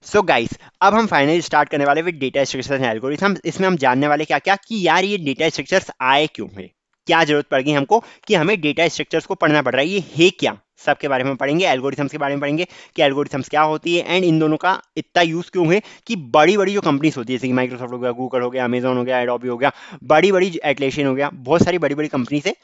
So guys, अब हम finally start करने वाले with data structures and algorithms. इसमें हम जानने वाले क्या क्या कि यार ये डेटा स्ट्रक्चर्स आए क्यों है, क्या जरूरत पड़ गई हमको कि हमें डेटा स्ट्रक्चर्स को पढ़ना पड़ रहा है, ये है क्या, सबके बारे में पढ़ेंगे। एल्गोरिथम्स के बारे में पढ़ेंगे कि एल्गोरिथम्स क्या होती है एंड इन दोनों का इतना यूज क्यों है कि बड़ी बड़ी जो कंपनीज होती है जैसे कि माइक्रोसॉफ्ट हो गया, गूगल हो गया, अमेजोन हो गया, एडोबी हो गया, बड़ी बड़ी एटलेशियन हो गया, बहुत सारी बड़ी बड़ी कंपनी से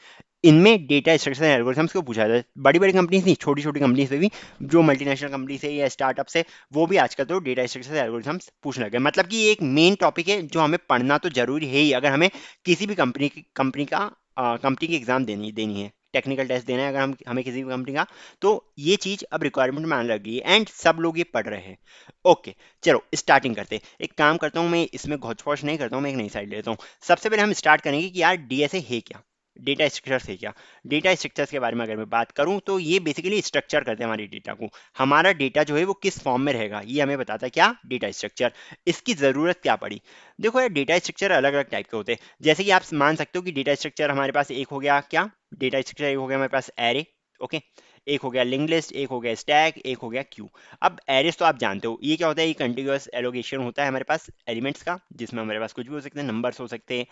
इनमें डेटा स्ट्रक्चर एंड एल्गोरिथम्स को पूछा जाता है। बड़ी बड़ी कंपनीज नहीं, छोटी छोटी कंपनीज से भी, जो मल्टीनेशनल कंपनी से या स्टार्टअप से, वो भी आजकल तो डेटा स्ट्रक्चर एल्गोरिथम्स पूछने लगे। मतलब कि ये एक मेन टॉपिक है जो हमें पढ़ना तो जरूरी है ही अगर हमें किसी भी कंपनी की एग्जाम देनी है, टेक्निकल टेस्ट देना है अगर हमें किसी भी कंपनी का, तो ये चीज अब रिक्वायरमेंट में आने लगी है एंड सब लोग ये पढ़ रहे हैं। ओके, चलो स्टार्टिंग करते हैं। एक काम करता हूँ, मैं इसमें घोच पोच नहीं करता हूँ, मैं एक नई साइड लेता हूँ। सबसे पहले हम स्टार्ट करेंगे कि यार डीएसए है क्या, डेटा स्ट्रक्चर्स है क्या। डेटा स्ट्रक्चर्स के बारे में अगर मैं बात करूं तो ये बेसिकली स्ट्रक्चर करते हैं हमारे डेटा को। हमारा डेटा जो है वो किस फॉर्म में रहेगा ये हमें बताता है क्या, डेटा स्ट्रक्चर। इसकी जरूरत क्या पड़ी, देखो यार डेटा स्ट्रक्चर अलग अलग टाइप के होते हैं। जैसे कि आप मान सकते हो कि डेटा स्ट्रक्चर हमारे पास एक हो गया क्या, डेटा स्ट्रक्चर एक हो गया हमारे पास एरे, ओके, एक हो गया लिंक लिस्ट, एक हो गया स्टैक, एक हो गया क्यू। अब एरेस तो आप जानते हो ये क्या होता है, ये कंटिन्यूअस एलोकेशन होता है हमारे पास एलिमेंट्स का, जिसमें हमारे पास कुछ भी हो सकते हैं, नंबर्स हो सकते हैं,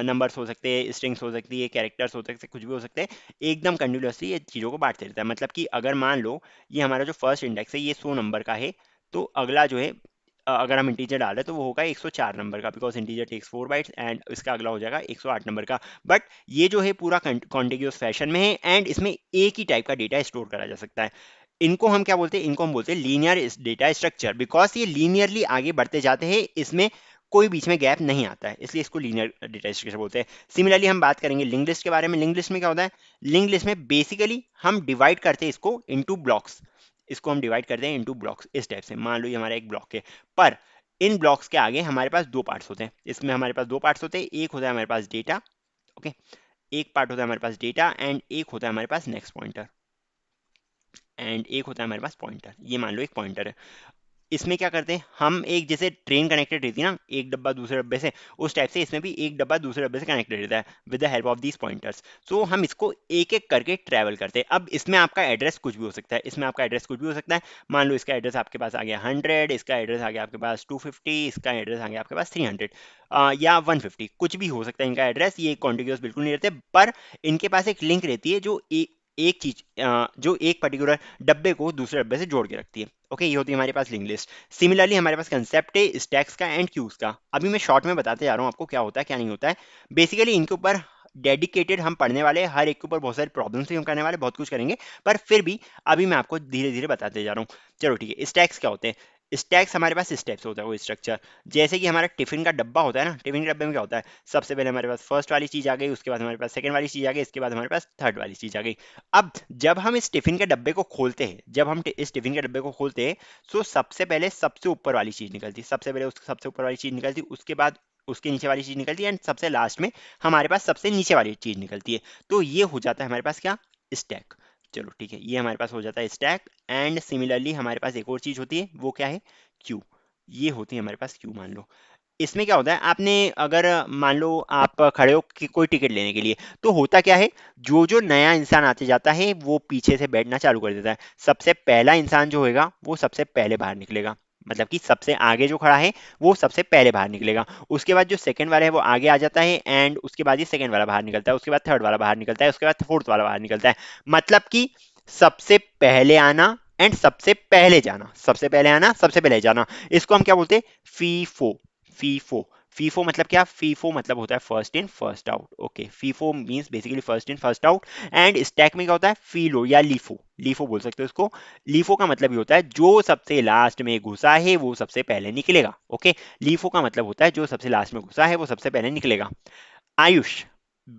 नंबर्स हो सकते हैं, स्ट्रिंग्स हो सकती है, कैरेक्टर्स हो सकते हैं, कुछ भी हो सकते हैं। एकदम कंटिन्यूअसली ये चीज़ों को बांटते रहता है। मतलब कि अगर मान लो ये हमारा जो फर्स्ट इंडेक्स है ये 100 नंबर का है, तो अगला जो है अगर हम इंटीजर डाल रहे हैं तो वो होगा 104 नंबर का, because integer takes 4 bytes and इसका अगला हो जाएगा 108 नंबर का। बट ये जो है पूरा कॉन्टिग्यूअस फैशन में है एंड इसमें एक ही टाइप का डेटा स्टोर करा जा सकता है। इनको हम क्या बोलते हैं, इनको हम बोलते हैं लीनियर डेटा स्ट्रक्चर, बिकॉज ये लीनियरली आगे बढ़ते जाते हैं, इसमें कोई बीच में गैप नहीं आता है, इसलिए इसको लीनियर डेटा स्ट्रक्चर बोलते हैं। सिमिलरली हम बात करेंगे लिंक लिस्ट के बारे में। लिंक लिस्ट में क्या होता है, लिंक लिस्ट में बेसिकली हम डिवाइड करते हैं इसको इनटू ब्लॉक्स। इसको हम डिवाइड करते हैं इनटू ब्लॉक्स इस टाइप से। मान लो ये हमारा एक ब्लॉक है, पर इन ब्लॉक्स के आगे हमारे पास दो पार्ट्स होते हैं। इसमें हमारे पास दो पार्ट्स होते हैं, एक होता है हमारे पास डेटा, ओके, एक पार्ट होता है हमारे पास डेटा एंड एक होता है हमारे पास नेक्स्ट पॉइंटर, एंड एक होता है हमारे पास पॉइंटर। ये मान लो एक पॉइंटर है। इसमें क्या करते हैं हम, एक जैसे ट्रेन कनेक्टेड रहती है ना एक डब्बा दूसरे डब्बे से, उस टाइप से इसमें भी एक डब्बा दूसरे डब्बे से कनेक्टेड रहता है with the help of these pointers. So हम इसको एक एक करके ट्रैवल करते हैं। अब इसमें आपका एड्रेस कुछ भी हो सकता है, इसमें आपका एड्रेस कुछ भी हो सकता है। मान लो इसका एड्रेस आपके पास आ गया 100, इसका एड्रेस आ गया आपके पास 250, इसका एड्रेस आ गया आपके पास 300 या 150, कुछ भी हो सकता है इनका एड्रेस। ये कॉन्टिग्यूअस बिल्कुल नहीं रहते, पर इनके पास एक लिंक रहती है जो एक चीज जो एक पर्टिकुलर डब्बे को दूसरे डब्बे से जोड़ के रखती है। ओके, ये होती है हमारे पास लिंक लिस्ट। सिमिलरली हमारे पास कंसेप्ट है स्टैक्स का एंड क्यूज का। अभी मैं शॉर्ट में बताते जा रहा हूँ आपको क्या होता है क्या नहीं होता है। बेसिकली इनके ऊपर डेडिकेटेड हम पढ़ने वाले हैं, हर एक के ऊपर बहुत सारे प्रॉब्लम्स भी हम करने वाले, बहुत कुछ करेंगे, पर फिर भी अभी मैं आपको धीरे धीरे बताते जा रहा हूँ। चलो ठीक है, स्टैक्स क्या होते हैं। स्टैक्स हमारे पास स्टेप्स होता है वो स्ट्रक्चर, जैसे कि हमारा टिफिन का डब्बा होता है ना, टिफिन के डब्बे में क्या होता है, सबसे पहले हमारे पास फर्स्ट वाली चीज आ गई, उसके बाद हमारे पास सेकंड वाली चीज आ गई, इसके बाद हमारे पास थर्ड वाली चीज आ गई। अब जब हम इस टिफिन के डब्बे को खोलते हैं, जब हम इस टिफिन के डब्बे को खोलते हैं, तो सबसे पहले सबसे ऊपर वाली चीज निकलती है, सबसे पहले उस सबसे ऊपर वाली चीज निकलती है, उसके बाद उसके नीचे वाली चीज निकलती है एंड सबसे लास्ट में हमारे पास सबसे नीचे वाली चीज निकलती है। तो ये हो जाता है हमारे पास क्या, स्टैक। चलो ठीक है, ये हमारे पास हो जाता है स्टैक। एंड सिमिलरली हमारे पास एक और चीज होती है, वो क्या है, क्यू। ये होती है हमारे पास क्यू। मान लो इसमें क्या होता है, आपने अगर मान लो आप खड़े हो कि कोई टिकट लेने के लिए, तो होता क्या है, जो जो नया इंसान आते जाता है वो पीछे से बैठना चालू कर देता है। सबसे पहला इंसान जो होगा वो सबसे पहले बाहर निकलेगा, मतलब कि सबसे आगे जो खड़ा है वो सबसे पहले बाहर निकलेगा। उसके बाद जो सेकंड वाला है वो आगे आ जाता है एंड उसके बाद ही सेकंड वाला बाहर निकलता है, उसके बाद थर्ड वाला बाहर निकलता है, उसके बाद फोर्थ वाला बाहर निकलता है। मतलब कि सबसे पहले आना एंड सबसे पहले जाना, सबसे पहले आना सबसे पहले जाना, इसको हम क्या बोलते हैं, फीफो। फीफो, फीफो मतलब क्या, फीफो मतलब होता है first in first out. Okay, FIFO means basically first in first out. And stack में क्या होता है, फीलो या लीफो, लीफो बोल सकते हो इसको। लीफो का मतलब ये होता है जो सबसे लास्ट में घुसा है वो सबसे पहले निकलेगा। ओके, लीफो का मतलब होता है जो सबसे लास्ट में घुसा है वो सबसे पहले निकलेगा। आयुष,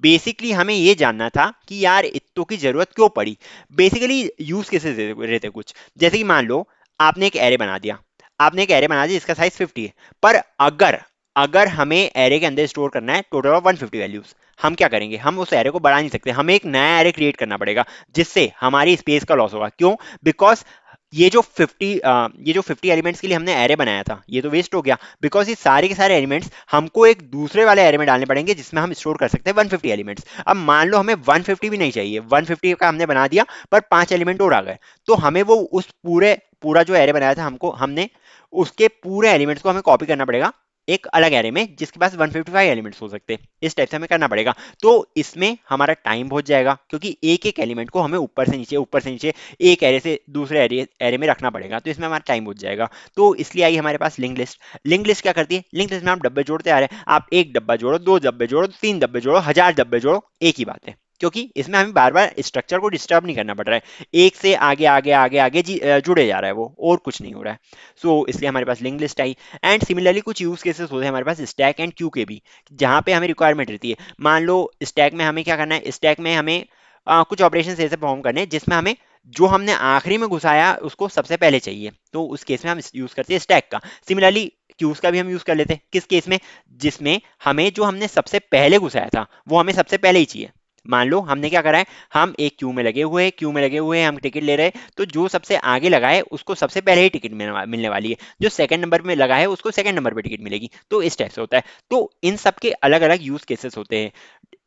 बेसिकली हमें ये जानना था कि यार इत्तों की जरूरत क्यों पड़ी। बेसिकली यूज केसेस रहते कुछ, जैसे कि मान लो आपने एक एरे बना दिया, आपने एक एरे बना दिया जिसका साइज 50 है, पर अगर अगर हमें एरे के अंदर स्टोर करना है टोटल ऑफ 150 वैल्यूज, हम क्या करेंगे, हम उस एरे को बढ़ा नहीं सकते, हमें एक नया एरे क्रिएट करना पड़ेगा, जिससे हमारी स्पेस का लॉस होगा। क्यों, बिकॉज ये जो 50 एलिमेंट्स के लिए हमने एरे बनाया था ये तो वेस्ट हो गया, बिकॉज ये सारे के सारे एलिमेंट्स हमको एक दूसरे वाले एरे में डालने पड़ेंगे जिसमें हम स्टोर कर सकते हैं 150 एलिमेंट्स। अब मान लो हमें 150 भी नहीं चाहिए, 150 का हमने बना दिया पर 5 एलिमेंट और आ गए, तो हमें वो उस पूरे पूरा जो एरे बनाया था हमने उसके पूरे एलिमेंट्स को हमें कॉपी करना पड़ेगा एक अलग एरे में जिसके पास 155 एलिमेंट्स हो सकते हैं। इस टाइप से हमें करना पड़ेगा। तो इसमें हमारा टाइम बहुत जाएगा क्योंकि एक एक एलिमेंट को हमें ऊपर से नीचे एक एरे से दूसरे एरे में रखना पड़ेगा, तो इसमें हमारा टाइम बहुत जाएगा। तो इसलिए आई हमारे पास लिंक लिस्ट। लिंक लिस्ट क्या करती है? लिंक लिस्ट में आप डब्बे जोड़ते आ रहे हैं, आप एक डब्बा जोड़ो, दो डब्बे जोड़ो, तीन डब्बे जोड़ो, 1000 डब्बे जोड़ो, एक ही बात है, क्योंकि इसमें हमें बार बार स्ट्रक्चर को डिस्टर्ब नहीं करना पड़ रहा है, एक से आगे आगे आगे आगे जुड़े जा रहा है वो, और कुछ नहीं हो रहा है। सो इसलिए हमारे पास लिंक लिस्ट आई। एंड सिमिलरली कुछ यूज केसेस होते हैं हमारे पास स्टैक एंड क्यू के भी, जहां पे हमें रिक्वायरमेंट रहती है। मान लो स्टैक में हमें क्या करना है, स्टैक में हमें कुछ ऑपरेशन ऐसे परफॉर्म करने हैं जिसमें हमें जो हमने आखिरी में घुसाया उसको सबसे पहले चाहिए, तो उस केस में हम यूज करते हैं स्टैक का। सिमिलरली क्यूज का भी हम यूज कर लेते हैं, किस केस में? जिसमें हमें जो हमने सबसे पहले घुसाया था वो हमें सबसे पहले ही चाहिए। मान लो हमने क्या करा है, हम एक क्यू में लगे हुए हैं, हम टिकट ले रहे हैं, तो जो सबसे आगे लगा है उसको सबसे पहले ही टिकट मिलने वाली है, जो सेकंड नंबर में लगा है उसको सेकंड नंबर पे टिकट मिलेगी। तो इस टाइप से होता है। तो इन सब के अलग अलग यूज केसेस होते हैं।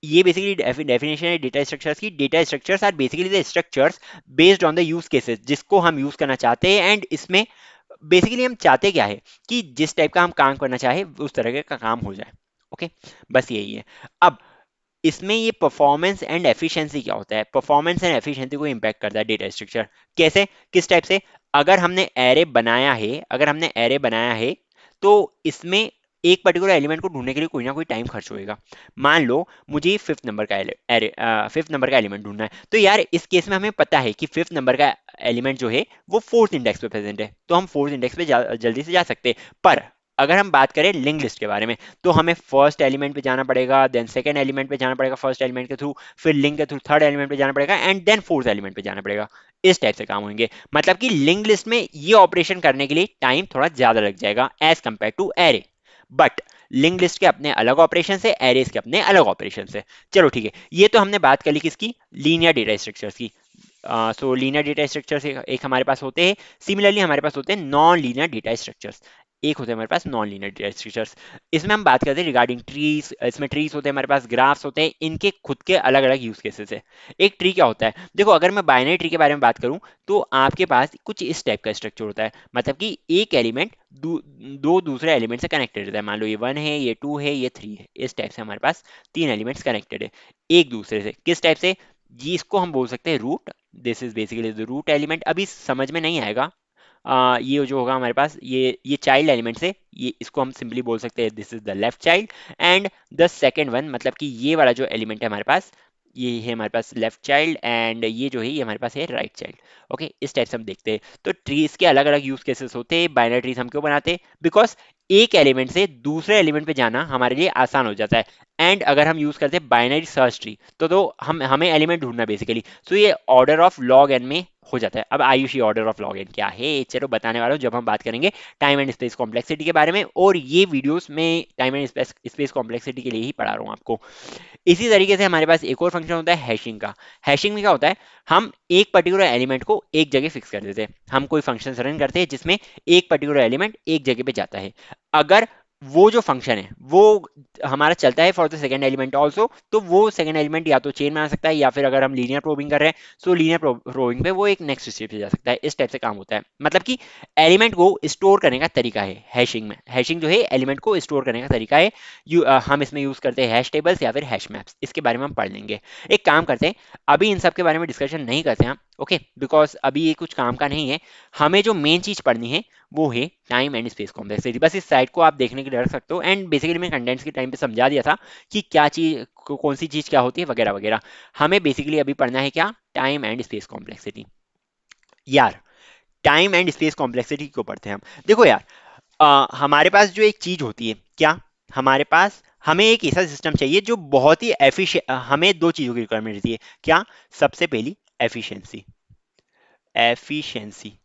ये बेसिकली डेफिनेशन है डेटा स्ट्रक्चर्स की। Data structures are basically the structures based on the use cases जिसको हम यूज करना चाहते हैं। एंड इसमें बेसिकली हम चाहते क्या है कि जिस टाइप का हम काम करना चाहे उस तरह का काम हो जाए। ओके, बस यही है। अब इसमें ये परफॉर्मेंस एंड एफिशिएंसी क्या होता है? परफॉर्मेंस एंड एफिशिएंसी को इम्पैक्ट करता है डेटा स्ट्रक्चर। कैसे, किस टाइप से? अगर हमने एरे बनाया है तो इसमें एक पर्टिकुलर एलिमेंट को ढूंढने के लिए कोई ना कोई टाइम खर्च होएगा। मान लो मुझे फिफ्थ नंबर का एलिमेंट ढूंढना है, तो यार इस केस में हमें पता है कि फिफ्थ नंबर का एलिमेंट जो है वो फोर्थ इंडेक्स पे प्रेजेंट है, तो हम फोर्थ इंडेक्स पे जल्दी से जा सकते हैं। पर अगर हम बात करें लिंक लिस्ट के बारे में, तो हमें फर्स्ट एलिमेंट पे जाना पड़ेगा, देन सेकंड एलिमेंट पे जाना पड़ेगा फर्स्ट एलिमेंट के थ्रू, फिर लिंक के थ्रू थर्ड एलिमेंट पे जाना पड़ेगा, एंड देन फोर्थ एलिमेंट पे जाना पड़ेगा। इस टाइप से काम होंगे। मतलब कि लिंक लिस्ट में ये ऑपरेशन करने के लिए टाइम थोड़ा ज्यादा लग जाएगा as compare to array. But link list के अपने अलग ऑपरेशन है, एरेज के अपने अलग ऑपरेशन है। चलो ठीक है, ये तो हमने बात कर ली किसकी? लीनियर डेटा स्ट्रक्चर्स की। सो लीनियर डेटा स्ट्रक्चर्स एक हमारे पास होते हैं। सिमिलरली हमारे पास होते हैं नॉन लीनियर डेटा स्ट्रक्चर्स। एक होते हैं हमारे पास नॉन लीनियर डेटा स्ट्रक्चर्स। इसमें हम बात करते हैं रिगार्डिंग ट्रीज। इसमें ट्रीज होते हैं हमारे पास, ग्राफ्स होते हैं, इनके खुद के अलग अलग यूज केसेस है। एक ट्री क्या होता है? देखो, अगर मैं बाइनरी ट्री के बारे में बात करूं तो आपके पास कुछ इस टाइप का स्ट्रक्चर होता है। मतलब कि एक एलिमेंट दो दूसरे एलिमेंट से कनेक्टेड रहता है। मान लो ये 1 है, ये 2 है, ये 3 है। इस टाइप से हमारे पास तीन एलिमेंट्स कनेक्टेड है एक दूसरे से। किस टाइप से? जी, इसको हम बोल सकते हैं root. This is basically the root element. अभी समझ में नहीं आएगा। ये जो होगा हमारे पास, ये चाइल्ड एलिमेंट से, ये इसको हम सिंपली बोल सकते हैं this is the left child. And the second one, मतलब कि ये वाला जो एलिमेंट है हमारे पास, ये है हमारे पास लेफ्ट चाइल्ड, एंड ये जो है ये हमारे पास है राइट चाइल्ड। ओके, इस टाइप से हम देखते हैं। तो ट्रीज के अलग अलग यूज केसेस होते हैं। बाइनरी ट्रीज हम क्यों बनाते हैं? बिकॉज एक एलिमेंट से दूसरे एलिमेंट पे जाना हमारे लिए आसान हो जाता है। एंड अगर हम यूज करते हैं बाइनरी सर्च ट्री, तो हमें एलिमेंट ढूंढना बेसिकली। सो ये ऑर्डर ऑफ लॉग एन में हो जाता है। अब आयुषी ऑर्डर ऑफ लॉग एन क्या है, चलो बताने वाला हूँ जब हम बात करेंगे टाइम एंड स्पेस कॉम्प्लेक्सिटी के बारे में। और ये वीडियोस में टाइम एंड स्पेस कॉम्प्लेक्सिटी के लिए ही पढ़ा रहा हूँ आपको। इसी तरीके से हमारे पास एक और फंक्शन होता है हैशिंग का। हैशिंग में क्या होता है? हम एक पर्टिकुलर एलिमेंट को एक जगह फिक्स कर देते हैं। हम कोई फंक्शन रन करते हैं जिसमें एक पर्टिकुलर एलिमेंट एक जगह पे जाता है। अगर वो जो फंक्शन है वो हमारा चलता है for the second element also, तो वो सेकंड एलिमेंट या तो चेन में आ सकता है, या फिर अगर हम लीनियर प्रोबिंग कर रहे हैं सो लीनियर प्रोबिंग पे वो एक नेक्स्ट स्टेप पे जा सकता है। इस टाइप से काम होता है। मतलब कि एलिमेंट को स्टोर करने का तरीका है हैशिंग में। हैशिंग जो है एलिमेंट को स्टोर करने का तरीका है। हम इसमें यूज करते हैं हैश टेबल्स या फिर हैश मैप्स। इसके बारे में हम पढ़ लेंगे। एक काम करते हैं, अभी इन सब के बारे में डिस्कशन नहीं करते हैं, ओके, बिकॉज अभी ये कुछ काम का नहीं है। हमें जो मेन चीज पढ़नी है वो है टाइम एंड स्पेस कॉम्प्लेक्सिटी। बस इस साइड को आप देखने के लिए रख सकते हो। एंड बेसिकली मैं कंटेंट्स के टाइम पे समझा दिया था कि क्या चीज कौन सी चीज क्या होती है वगैरह वगैरह। हमें बेसिकली अभी पढ़ना है क्या? Time and space complexity. यार, टाइम एंड स्पेस कॉम्प्लेक्सिटी क्यों पढ़ते हैं हम? देखो यार, हमारे पास जो एक चीज होती है क्या, हमारे पास हमें एक ऐसा सिस्टम चाहिए जो बहुत ही एफिशिएंट। हमें दो चीजों की रिक्वायरमेंट रहती है क्या? सबसे पहली एफिशिएंसी। एफिशिएंसी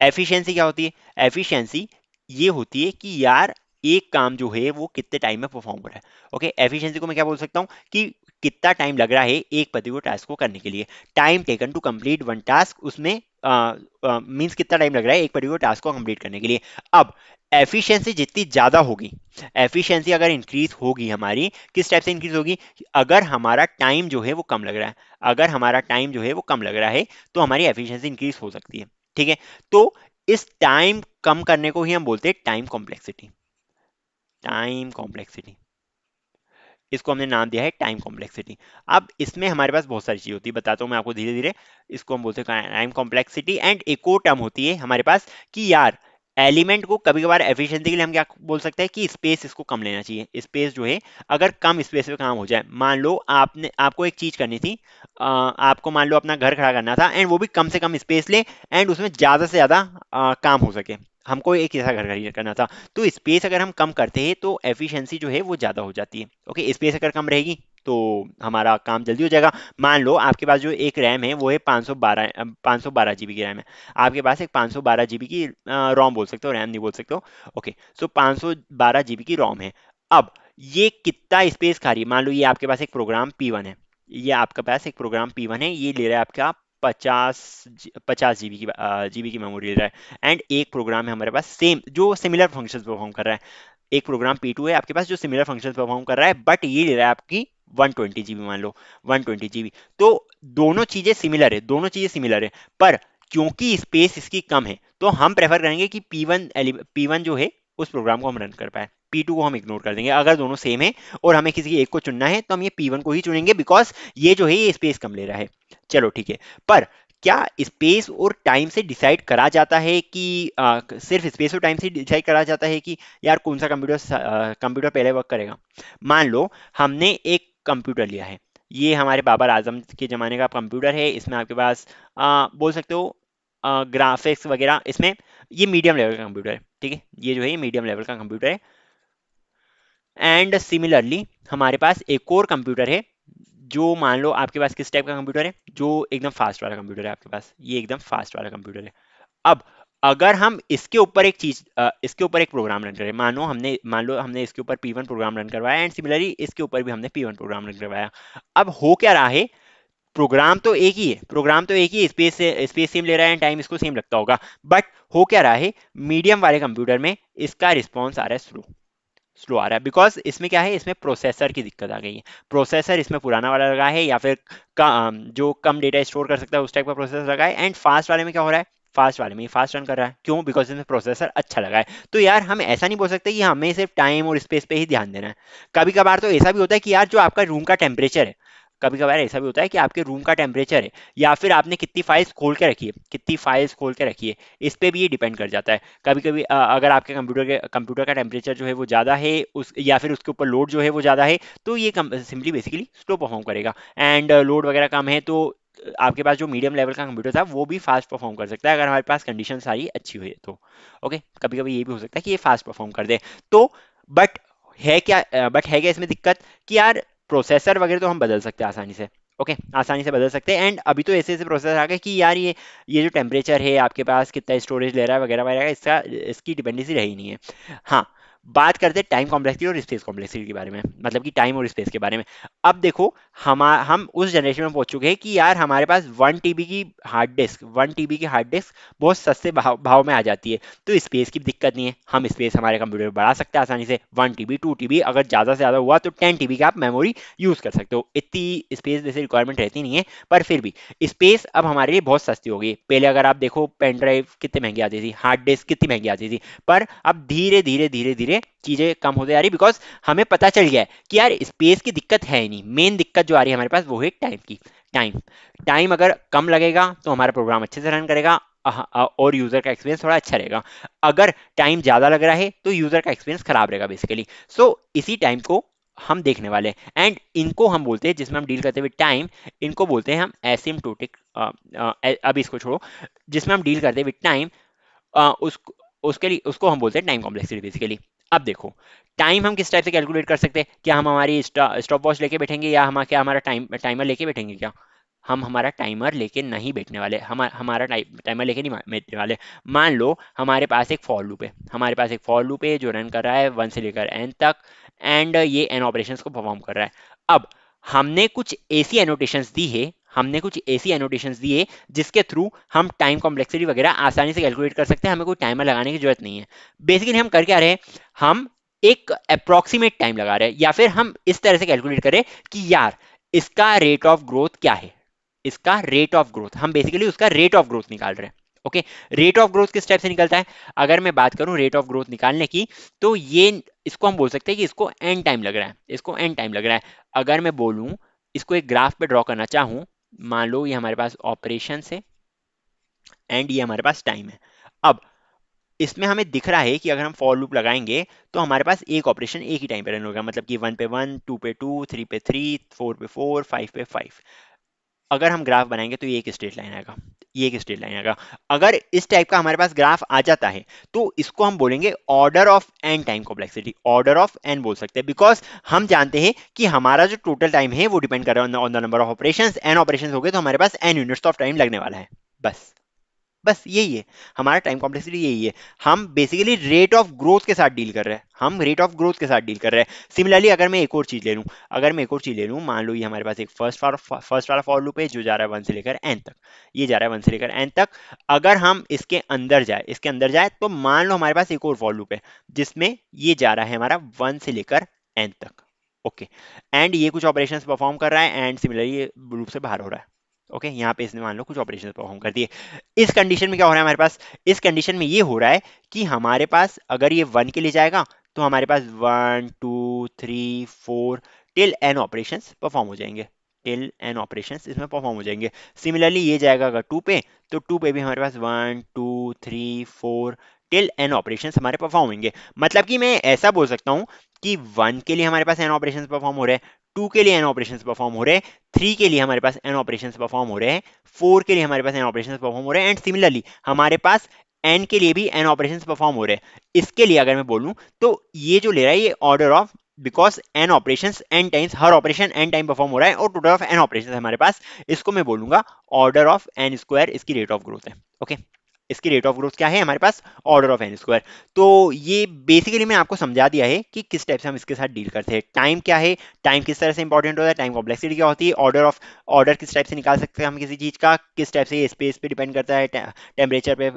एफिशिएंसी क्या होती है? एफिशिएंसी ये होती है कि यार एक काम जो है वो कितने टाइम में परफॉर्म हो रहा है। ओके, एफिशिएंसी को मैं क्या बोल सकता हूँ कि कितना टाइम लग रहा है एक पर्टिकुलर टास्क को करने के लिए। Time taken to complete one task, उसमें मींस कितना टाइम लग रहा है एक पर्टिकुलर टास्क को कंप्लीट करने के लिए। अब एफिशिएंसी जितनी ज्यादा होगी, एफिशिएंसी अगर इंक्रीज होगी हमारी, किस टाइप से इंक्रीज होगी? अगर हमारा टाइम जो है वो कम लग रहा है, अगर हमारा टाइम जो है वो कम लग रहा है तो हमारी एफिशिएंसी इंक्रीज हो सकती है। ठीक है, तो इस टाइम कम करने को ही हम बोलते हैं टाइम कॉम्प्लेक्सिटी। टाइम कॉम्प्लेक्सिटी, इसको हमने नाम दिया है टाइम कॉम्प्लेक्सिटी। अब इसमें हमारे पास बहुत सारी चीज होती है, बताता हूँ मैं आपको धीरे धीरे। इसको हम बोलते हैं टाइम कॉम्प्लेक्सिटी। एंड एक और टर्म होती है हमारे पास कि यार एलिमेंट को कभी कभार एफिशिएंसी के लिए हम क्या बोल सकते हैं कि स्पेस इसको कम लेना चाहिए। स्पेस जो है अगर कम स्पेस पे काम हो जाए, मान लो आपने आपको एक चीज करनी थी, आपको मान लो अपना घर खड़ा करना था एंड वो भी कम से कम स्पेस ले एंड उसमें ज्यादा से ज्यादा काम हो सके, हमको एक ऐसा घर खरीद करना था, तो स्पेस अगर हम कम करते हैं तो एफिशिएंसी जो है वो ज़्यादा हो जाती है। ओके, स्पेस अगर कम रहेगी तो हमारा काम जल्दी हो जाएगा। मान लो आपके पास जो एक रैम है वो है 512 जीबी की रैम है, आपके पास एक 512 जीबी की रोम बोल सकते हो, रैम नहीं बोल सकते हो। ओके, सो 512 जीबी की रोम है। अब ये कितना स्पेस खा रही है, मान लो ये आपके पास एक प्रोग्राम P1 है, ये आपके पास एक प्रोग्राम P1 है, ये ले रहा है आपका 50 जीबी की मेमोरी ले रहा है। एंड एक प्रोग्राम है हमारे पास सेम जो सिमिलर फंक्शंस परफॉर्म कर रहा है, एक प्रोग्राम P2 है आपके पास जो सिमिलर फंक्शंस परफॉर्म कर रहा है, बट ये ले रहा है आपकी 120 जीबी, मान लो 120 जीबी। तो दोनों चीजें सिमिलर है, दोनों चीजें सिमिलर है, पर क्योंकि स्पेस इसकी कम है तो हम प्रेफर करेंगे कि P1 जो है उस प्रोग्राम को हम रन कर पाए, P2 को हम इग्नोर कर देंगे। अगर दोनों सेम है और हमें किसी एक को चुनना है तो हम ये P1 को ही चुनेंगे, बिकॉज ये जो है ये स्पेस कम ले रहा है। चलो ठीक है, पर क्या स्पेस और टाइम से डिसाइड करा जाता है कि सिर्फ स्पेस और टाइम से डिसाइड करा जाता है कि यार कौन सा कंप्यूटर पहले वर्क करेगा। मान लो हमने एक कंप्यूटर लिया है, ये हमारे बाबर आजम के ज़माने का कंप्यूटर है, इसमें आपके पास बोल सकते हो ग्राफिक्स वगैरह, इसमें ये मीडियम लेवल का कंप्यूटर है, ठीक है, ये जो है ये मीडियम लेवल का कंप्यूटर है। एंड सिमिलरली हमारे पास एक और कंप्यूटर है जो मान लो आपके पास किस टाइप का कंप्यूटर है, जो एकदम फास्ट वाला कंप्यूटर है आपके पास, ये एकदम फास्ट वाला कंप्यूटर है। अब अगर हम इसके ऊपर एक चीज इसके ऊपर एक प्रोग्राम रन करें, मान लो हमने इसके ऊपर P1 प्रोग्राम रन करवाया एंड सिमिलरली इसके ऊपर भी हमने P1 प्रोग्राम रन करवाया। अब हो क्या रहा है, प्रोग्राम तो एक ही है, स्पेस सेम ले रहा है एंड टाइम इसको सेम लगता होगा, बट हो क्या रहा है, मीडियम वाले कंप्यूटर में इसका रिस्पॉन्स आ रहा है स्लो आ रहा है, बिकॉज इसमें क्या है, इसमें प्रोसेसर की दिक्कत आ गई है। प्रोसेसर इसमें पुराना वाला लगा है या फिर जो कम डेटा स्टोर कर सकता है उस टाइप का प्रोसेसर लगा है। एंड फास्ट वाले में क्या हो रहा है, फास्ट वाले में फास्ट रन कर रहा है, क्यों, बिकॉज इसमें प्रोसेसर अच्छा लगा है। तो यार हम ऐसा नहीं बोल सकते कि हमें सिर्फ टाइम और स्पेस पे ही ध्यान देना है। कभी कभार तो ऐसा भी होता है कि यार जो आपका रूम का टेम्परेचर है, कभी कभार ऐसा भी होता है कि आपके रूम का टेम्परेचर है या फिर आपने कितनी फाइल्स खोल के रखी है, इस पे भी ये डिपेंड कर जाता है। कभी कभी अगर आपके कंप्यूटर का टेम्परेचर जो है वो ज़्यादा है उस या फिर उसके ऊपर लोड जो है वो ज़्यादा है, तो ये सिंपली बेसिकली स्लो परफॉर्म करेगा। एंड लोड वगैरह कम है तो आपके पास जो मीडियम लेवल का कंप्यूटर था वो भी फास्ट परफॉर्म कर सकता है अगर हमारे पास कंडीशन सारी अच्छी हुई है तो। ओके, कभी कभी ये भी हो सकता है कि ये फास्ट परफॉर्म कर दे तो, बट बट है क्या इसमें दिक्कत कि यार प्रोसेसर वगैरह तो हम बदल सकते हैं आसानी से। ओके, आसानी से बदल सकते हैं। एंड अभी तो ऐसे ऐसे प्रोसेसर आ गए कि यार ये जो टेम्परेचर है आपके पास कितना स्टोरेज ले रहा है वगैरह वगैरह, इसकी डिपेंडेंसी रही नहीं है। हाँ, बात करते हैं टाइम कॉम्प्लेक्सिटी और स्पेस कॉम्प्लेक्सिटी के बारे में, मतलब कि टाइम और स्पेस के बारे में। अब देखो हम उस जनरेशन में पहुंच चुके हैं कि यार हमारे पास 1 TB की हार्ड डिस्क बहुत सस्ते भाव में आ जाती है, तो स्पेस की दिक्कत नहीं है, हम स्पेस हमारे कंप्यूटर में बढ़ा सकते हैं आसानी से। 1 TB 2 TB अगर ज़्यादा से ज़्यादा हुआ तो 10 TB का आप मेमोरी यूज़ कर सकते हो, इतनी स्पेस जैसे रिक्वायरमेंट रहती नहीं है, पर फिर भी स्पेस अब हमारे लिए बहुत सस्ती हो गई है। पहले अगर आप देखो पेन ड्राइव कितनी महंगी आती थी, हार्ड डिस्क कितनी महंगी आती थी, पर अब धीरे धीरे धीरे धीरे चीजें कम होते जा रही, बिकॉज हमें पता चल गया है कि यार स्पेस की दिक्कत है ही नहीं, मेन दिक्कत जो आ रही है हमारे पास वो है टाइम की। टाइम टाइम अगर कम लगेगा तो हमारा प्रोग्राम अच्छे से रन करेगा और यूजर का एक्सपीरियंस थोड़ा अच्छा रहेगा। अगर टाइम ज्यादा लग रहा है तो यूजर का एक्सपीरियंस खराब रहेगा बेसिकली। सो इसी टाइम को हम देखने वाले हैं एंड इनको हम बोलते हैं, जिसमें हम डील करते हुए टाइम, इनको बोलते हैं हम एसिम्प्टोटिक। अब इसको छोड़ो, जिसमें हम डील करते हुए टाइम उस उसके लिए उसको हम बोलते हैं टाइम कॉम्प्लेक्सिटी बेसिकली। अब देखो, टाइम हम किस टाइप से कैलकुलेट कर सकते हैं, क्या हम हमारी स्टॉप वॉच लेके बैठेंगे या हमारा टाइमर लेके बैठेंगे क्या? हम हमारा टाइमर लेके नहीं बैठने वाले, हमारा टाइमर लेके नहीं बैठने वाले। मान लो हमारे पास एक फॉर लूप है जो रन कर रहा है 1 से लेकर n तक, एंड ये n ऑपरेशंस को परफॉर्म कर रहा है। अब हमने कुछ ऐसी एनोटेशंस दी है जिसके थ्रू हम टाइम कॉम्प्लेक्सिटी वगैरह आसानी से कैलकुलेट कर सकते हैं, हमें कोई टाइमर लगाने की जरूरत नहीं है। बेसिकली हम कर क्या रहे हैं, हम एक अप्रोक्सीमेट टाइम लगा रहे हैं, या फिर हम इस तरह से कैलकुलेट करें कि यार इसका रेट ऑफ ग्रोथ क्या है, इसका रेट ऑफ ग्रोथ, हम बेसिकली उसका रेट ऑफ ग्रोथ निकाल रहे हैं। ओके, रेट ऑफ ग्रोथ किस टाइप से निकलता है? अगर मैं बात करूं रेट ऑफ ग्रोथ निकालने की, तो ये इसको हम बोल सकते हैं कि इसको एन टाइम लग रहा है, इसको एन टाइम लग रहा है। अगर मैं बोलूं, इसको एक ग्राफ पे ड्रॉ करना चाहूं, मान लो ये हमारे पास ऑपरेशन है एंड ये हमारे पास टाइम है। अब इसमें हमें दिख रहा है कि अगर हम फॉर लूप लगाएंगे तो हमारे पास एक ऑपरेशन एक ही टाइम पे रन होगा, मतलब कि 1 पे 1, 2 पे 2, 3 पे 3, 4 पे 4, 5 पे 5। अगर हम ग्राफ बनाएंगे तो ये एक स्ट्रेट लाइन आएगा, ये एक स्ट्रेट लाइन आएगा। अगर इस टाइप का हमारे पास ग्राफ आ जाता है तो इसको हम बोलेंगे order of N time complexity, order of n बोल सकते हैं, बिकॉज हम जानते हैं कि हमारा जो टोटल टाइम है वो डिपेंड कर रहा है on the number of operations. N operations हो गए तो हमारे पास एन यूनिट्स ऑफ टाइम लगने वाला है। बस, बस यही है हमारा टाइम कॉम्प्लेक्सिटी, यही है। हम बेसिकली रेट ऑफ ग्रोथ के साथ डील कर रहे हैं, हम रेट ऑफ ग्रोथ के साथ डील कर रहे हैं। सिमिलरली अगर मैं एक और चीज ले लूं, अगर मैं एक और चीज ले लूं, मान लो ये हमारे पास एक फर्स्ट वाला फॉर लूप है जो जा रहा है 1 से लेकर एन तक, ये जा रहा है 1 से लेकर एन तक। अगर हम इसके अंदर जाए तो मान लो हमारे पास एक और फॉर लूप है जिसमें ये जा रहा है हमारा 1 से लेकर एन तक। ओके, एंड ये कुछ ऑपरेशंस परफॉर्म कर रहा है एंड सिमिलरली ये लूप से बाहर हो रहा है। ओके, यहाँ पे इसने मान लो कुछ ऑपरेशन परफॉर्म कर दिए। इस कंडीशन में क्या हो रहा है हमारे पास? इस कंडीशन में ये हो रहा है कि हमारे पास अगर ये 1 के लिए जाएगा तो हमारे पास 1 2 3 4 टिल एन ऑपरेशन परफॉर्म हो जाएंगे, टिल एन ऑपरेशन इसमें परफॉर्म हो जाएंगे। सिमिलरली ये जाएगा अगर 2 पे, तो 2 पे भी हमारे पास 1 2 3 4 टिल एन ऑपरेशन हमारे परफॉर्म होंगे। मतलब कि मैं ऐसा बोल सकता हूँ कि 1 के लिए हमारे पास एन ऑपरेशन परफॉर्म हो रहे हैं, 2 के लिए एन ऑपरेशन परफॉर्म हो रहे हैं, 3 के लिए हमारे पास एन ऑपरेशंस परफॉर्म हो रहे हैं, 4 के लिए हमारे पास एन ऑपरेशंस परफॉर्म हो रहे हैं, एंड सिमिलरली हमारे पास एन के लिए भी एन ऑपरेशंस परफॉर्म हो रहे हैं। इसके लिए अगर मैं बोलूं तो ये जो ले रहा है ये order of, because n operations n times, हर ऑपरेशन एन टाइम परफॉर्म हो रहा है और टोटल ऑफ एन ऑपरेशंस हमारे पास, इसको मैं बोलूंगा ऑर्डर ऑफ एन स्क्वायर, इसकी रेट ऑफ ग्रोथ है। ओके, इसकी रेट ऑफ ग्रोथ क्या है हमारे पास? Order of N square. तो ये बेसिकली मैं आपको समझा दिया है कि किस टाइप से हम इसके साथ डील करते हैं। टाइम क्या है, टाइम किस तरह से इंपॉर्टेंट होता है, टाइम कॉम्प्लेक्सिटी क्या होती है, ऑर्डर किस टाइप से निकाल सकते हैं हम किसी चीज का, किस टाइप से ये स्पेस पे डिपेंड करता है, टेम्परेचर पे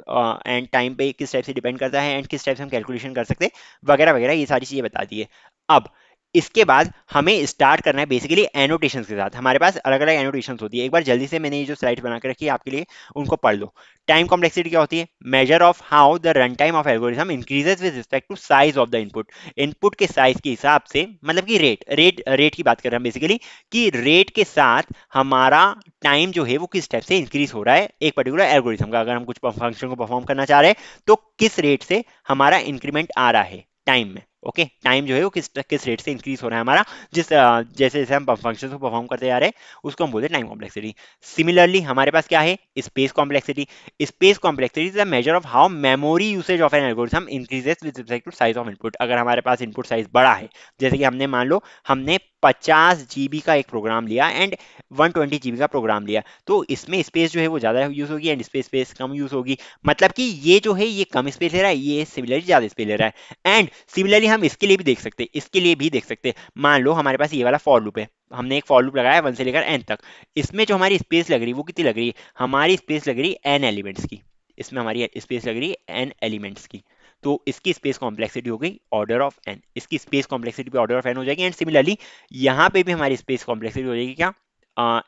एंड टाइम पे किस टाइप से डिपेंड करता है, एंड किस टाइप से हम कैलकुलेशन कर सकते हैं, वगैरह वगैरह, ये सारी चीजें बता दी है। अब इसके बाद हमें स्टार्ट करना है बेसिकली एनोटेशंस के साथ। हमारे पास अलग अलग एनोटेशंस होती है, एक बार जल्दी से मैंने ये जो स्लाइड बना के रखी है आपके लिए उनको पढ़ लो। टाइम कॉम्प्लेक्सिटी क्या होती है? Measure of how the run time of algorithm increases with respect to size of the input. Input के साइज के हिसाब से, मतलब कि रेट की बात कर रहे हैं बेसिकली, कि रेट के साथ हमारा टाइम जो है वो किस टाइप से इंक्रीज हो रहा है एक पर्टिकुलर एल्गोरिथम का। अगर हम कुछ फंक्शन को परफॉर्म करना चाह रहे हैं तो किस रेट से हमारा इंक्रीमेंट आ रहा है टाइम में। ओके, टाइम जो है वो किस रेट से इंक्रीज हो रहा है हमारा, जैसे जैसे हम फंक्शन को परफॉर्म करते जा रहे हैं उसको हम बोलते हैं टाइम कॉम्प्लेक्सिटी। सिमिलरली हमारे पास क्या है? Space complexity. Space complexity is the measure of how memory usage of an algorithm increases with respect to size of input. अगर हमारे पास इनपुट साइज बड़ा है, जैसे कि हमने मान लो हमने 50 GB का एक प्रोग्राम लिया एंड 120 GB का प्रोग्राम लिया, तो इसमें स्पेस जो है वो ज़्यादा यूज़ होगी and space space come use होगी। मतलब कि ये जो है ये कम स्पेस ले रहा है, ये सिमिलरली ज़्यादा स्पेस ले रहा है। एंड सिमिलरली हम इसके लिए भी देख सकते हैं, इसके लिए भी देख सकते हैं। मान लो हमारे पास ये वाला फॉर लूप है, हमने एक फॉर लूप लगाया 1 से लेकर एन तक। इसमें जो हमारी स्पेस लग रही है वो कितनी लग रही है? हमारी स्पेस लग रही है एन एलिमेंट्स की, इसमें हमारी स्पेस लग रही है एन एलिमेंट्स की। तो इसकी स्पेस कॉम्प्लेक्सिटी हो गई ऑर्डर ऑफ एन, इसकी स्पेस कॉम्प्लेक्सिटी भी ऑर्डर ऑफ एन हो जाएगी। एंड सिमिलरली यहाँ पे भी हमारी स्पेस कॉम्प्लेक्सिटी हो जाएगी क्या?